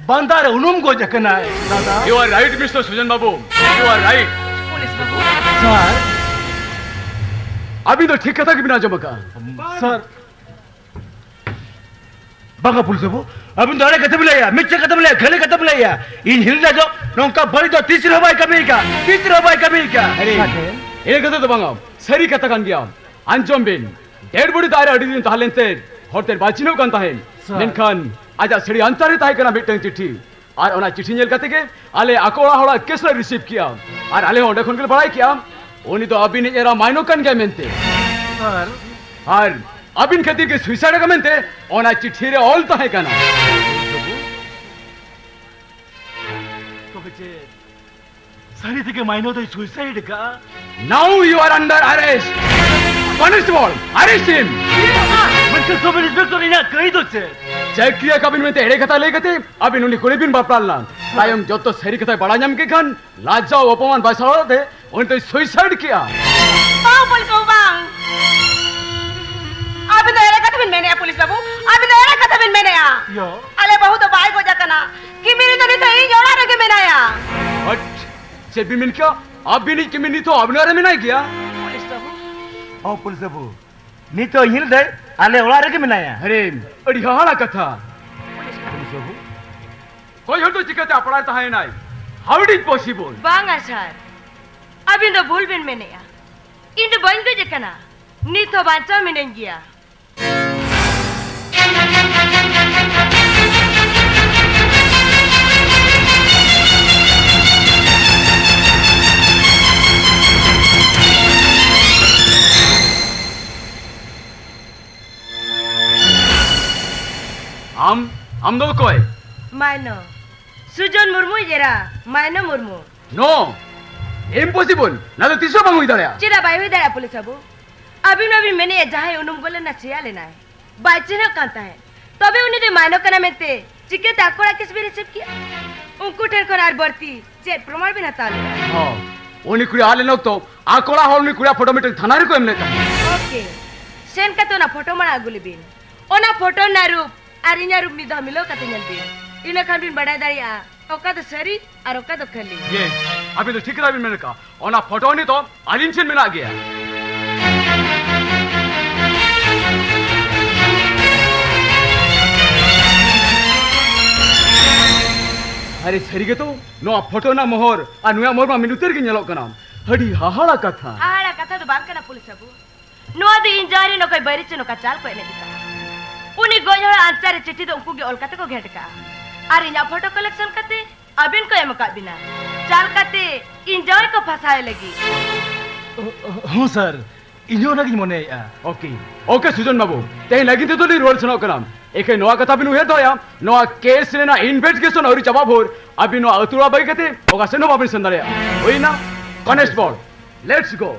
Speaker 3: bandar unum go jakana
Speaker 1: दादा
Speaker 10: You are right, Mr. Sujan Babu. You are right.
Speaker 3: sir
Speaker 10: अभी तो ठीक कथा की बिना जमका
Speaker 3: sir
Speaker 1: बंगा police बो अब दाड़े कथा बिलाया मिच्चे कथा बिलाया खले कथा बिलाया इन हिलना जो नौका बड़ी तो तीसरा भाई कभी का
Speaker 10: अरे ये कथा तो बंगा सरी कथा कान गया अंजम बिन डेढ़ बड़ी दायरे अड़ी दिन तालेंते होटल बाचिनो कान ताहेन मेनखान आजा सड़ी अंतरे ताहे कना मिटन चिट्ठी और ओना चिट्ठी नेल कते के आले अकोड़ा होड़ा केसला रिसीव किया और आले ओंडे खन के बड़ाई किया ओनी तो अबिन एरा माइनो कान गया मेनते
Speaker 3: sir
Speaker 10: और अबिन खातिर के सुइसाइड का मेनते ओना चिट्ठी रे ऑल ताहे कना
Speaker 3: to beche sari theke maino to suicide ka
Speaker 10: Now you are under arrest. Constable, arrest him.
Speaker 3: men ke sob inspector ina kai do che
Speaker 10: check किया कबिन में तेरे कथा ले गते अब इन्होंने कोई बिन बापरालना तायम जो तो सही कथा बड़ा जम के खान लाज जाओ अपमान बसाओ थे उन तो सुसाइड किया
Speaker 7: बांग बोल को बांग अभी तो एरे कथा बिन मैंने पुलिस बाबू अभी तो एरे कथा बिन मैंने आ
Speaker 3: yo
Speaker 7: अले बहुत बाई को जाकना कि मेरी तो नहीं तो ही जोड़ा रखे मैंने आया
Speaker 10: हट से भी मिन क्या अब भी नहीं कि मिनी तो अब नारे में नहीं किया
Speaker 7: पुलिस बाबू
Speaker 1: ओ पुलिस बो नी तो हिल दे आले ओला रे के मिलाया
Speaker 10: अरे अड़ी हाड़ा कथा
Speaker 1: पुलिस बो
Speaker 10: कोई हो तो चिकते अपराध है नहीं हाउ इट इज पॉसिबल
Speaker 5: बांगा सर अभी तो भूल बिन मैंने आ इन तो बन गए जकना नी तो बांचा में नहीं गया
Speaker 10: हम दो कोई
Speaker 5: मानो सुजन मुर्मू जरा मानो मुर्मू
Speaker 10: नो इम्पॉसिबल ना तो तीसरा बांग हुई दरिया
Speaker 5: चिरा बाई हुई दया पुलिस बाबू अभी नवीन मैंने जहाँ उनुम बोले ना चिया लेना है बाइचे ना कहता है तभी उन्हें तो मानो करना में थे चिके ताकोड़ा किस भी रिसीव किया उनको ठेर खरार बढ़ती चेट प्रमाण भी ना तालू
Speaker 10: हाँ उन्हीं कुड़ी आले लोग तो आकोड़ा हॉल में कुड़ा फोटो मीटर थाना को एमने था
Speaker 5: ओके सेन का तो ना फोटो मना गुली बिन ओना फोटो ना रूप आरिन्या रूप निदा मिलो का तिंगल बिन इना खान बिन बड़ा दारिया ओका तो सरी और ओका तो खली
Speaker 10: ये अभी तो ठीक रहा भी मैंने कहा और ना फोटो नहीं तो आलिंचन में ना गया अरे सरी के तो नो फोटो ना मोहर और नुया मोहर मा मिनुतर के नेलो कना हडी हाहाड़ा कथा
Speaker 5: आड़ा कथा तो बांग कना पुलिस बाबू नो दी इंजारी नो कोई बरिच नो का चाल कोई नहीं दिखा उन्हीं गोजड़ आंसर चिट्ठी तो उनको के ओलकाते को घेट का और इना फोटो कलेक्शन करते अबिन को एम का बिना चाल करते इंजॉय को फंसाए लगी
Speaker 3: हाँ सर इन्हों लगी मने
Speaker 10: ओके ओके सुजन बाबू ते लगी तो ली रोल सुनाओ कनाम एके नोआ कथा बिनु हे दोया नोआ केस रे ना इन्वेस्टिगेशन और जवाब होर अभी नो अतुरा बाई कते ओगा से नो बाबी संदरिया होई ना कॉन्स्टेबल लेट्स गो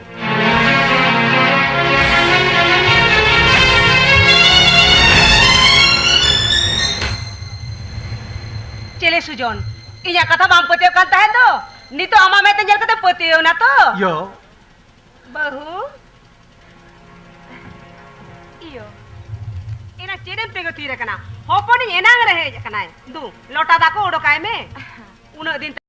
Speaker 7: सुजन इया कथा बाम पतेव कान ताहे तो नितो आमा मेते जेल कते पतेव ना तो
Speaker 3: यो
Speaker 7: बहु इयो एना चेरेम तेगो तीरे कना होपनी एनांग रहे कनाय दू लोटा दाको ओडोकाय में उन दिन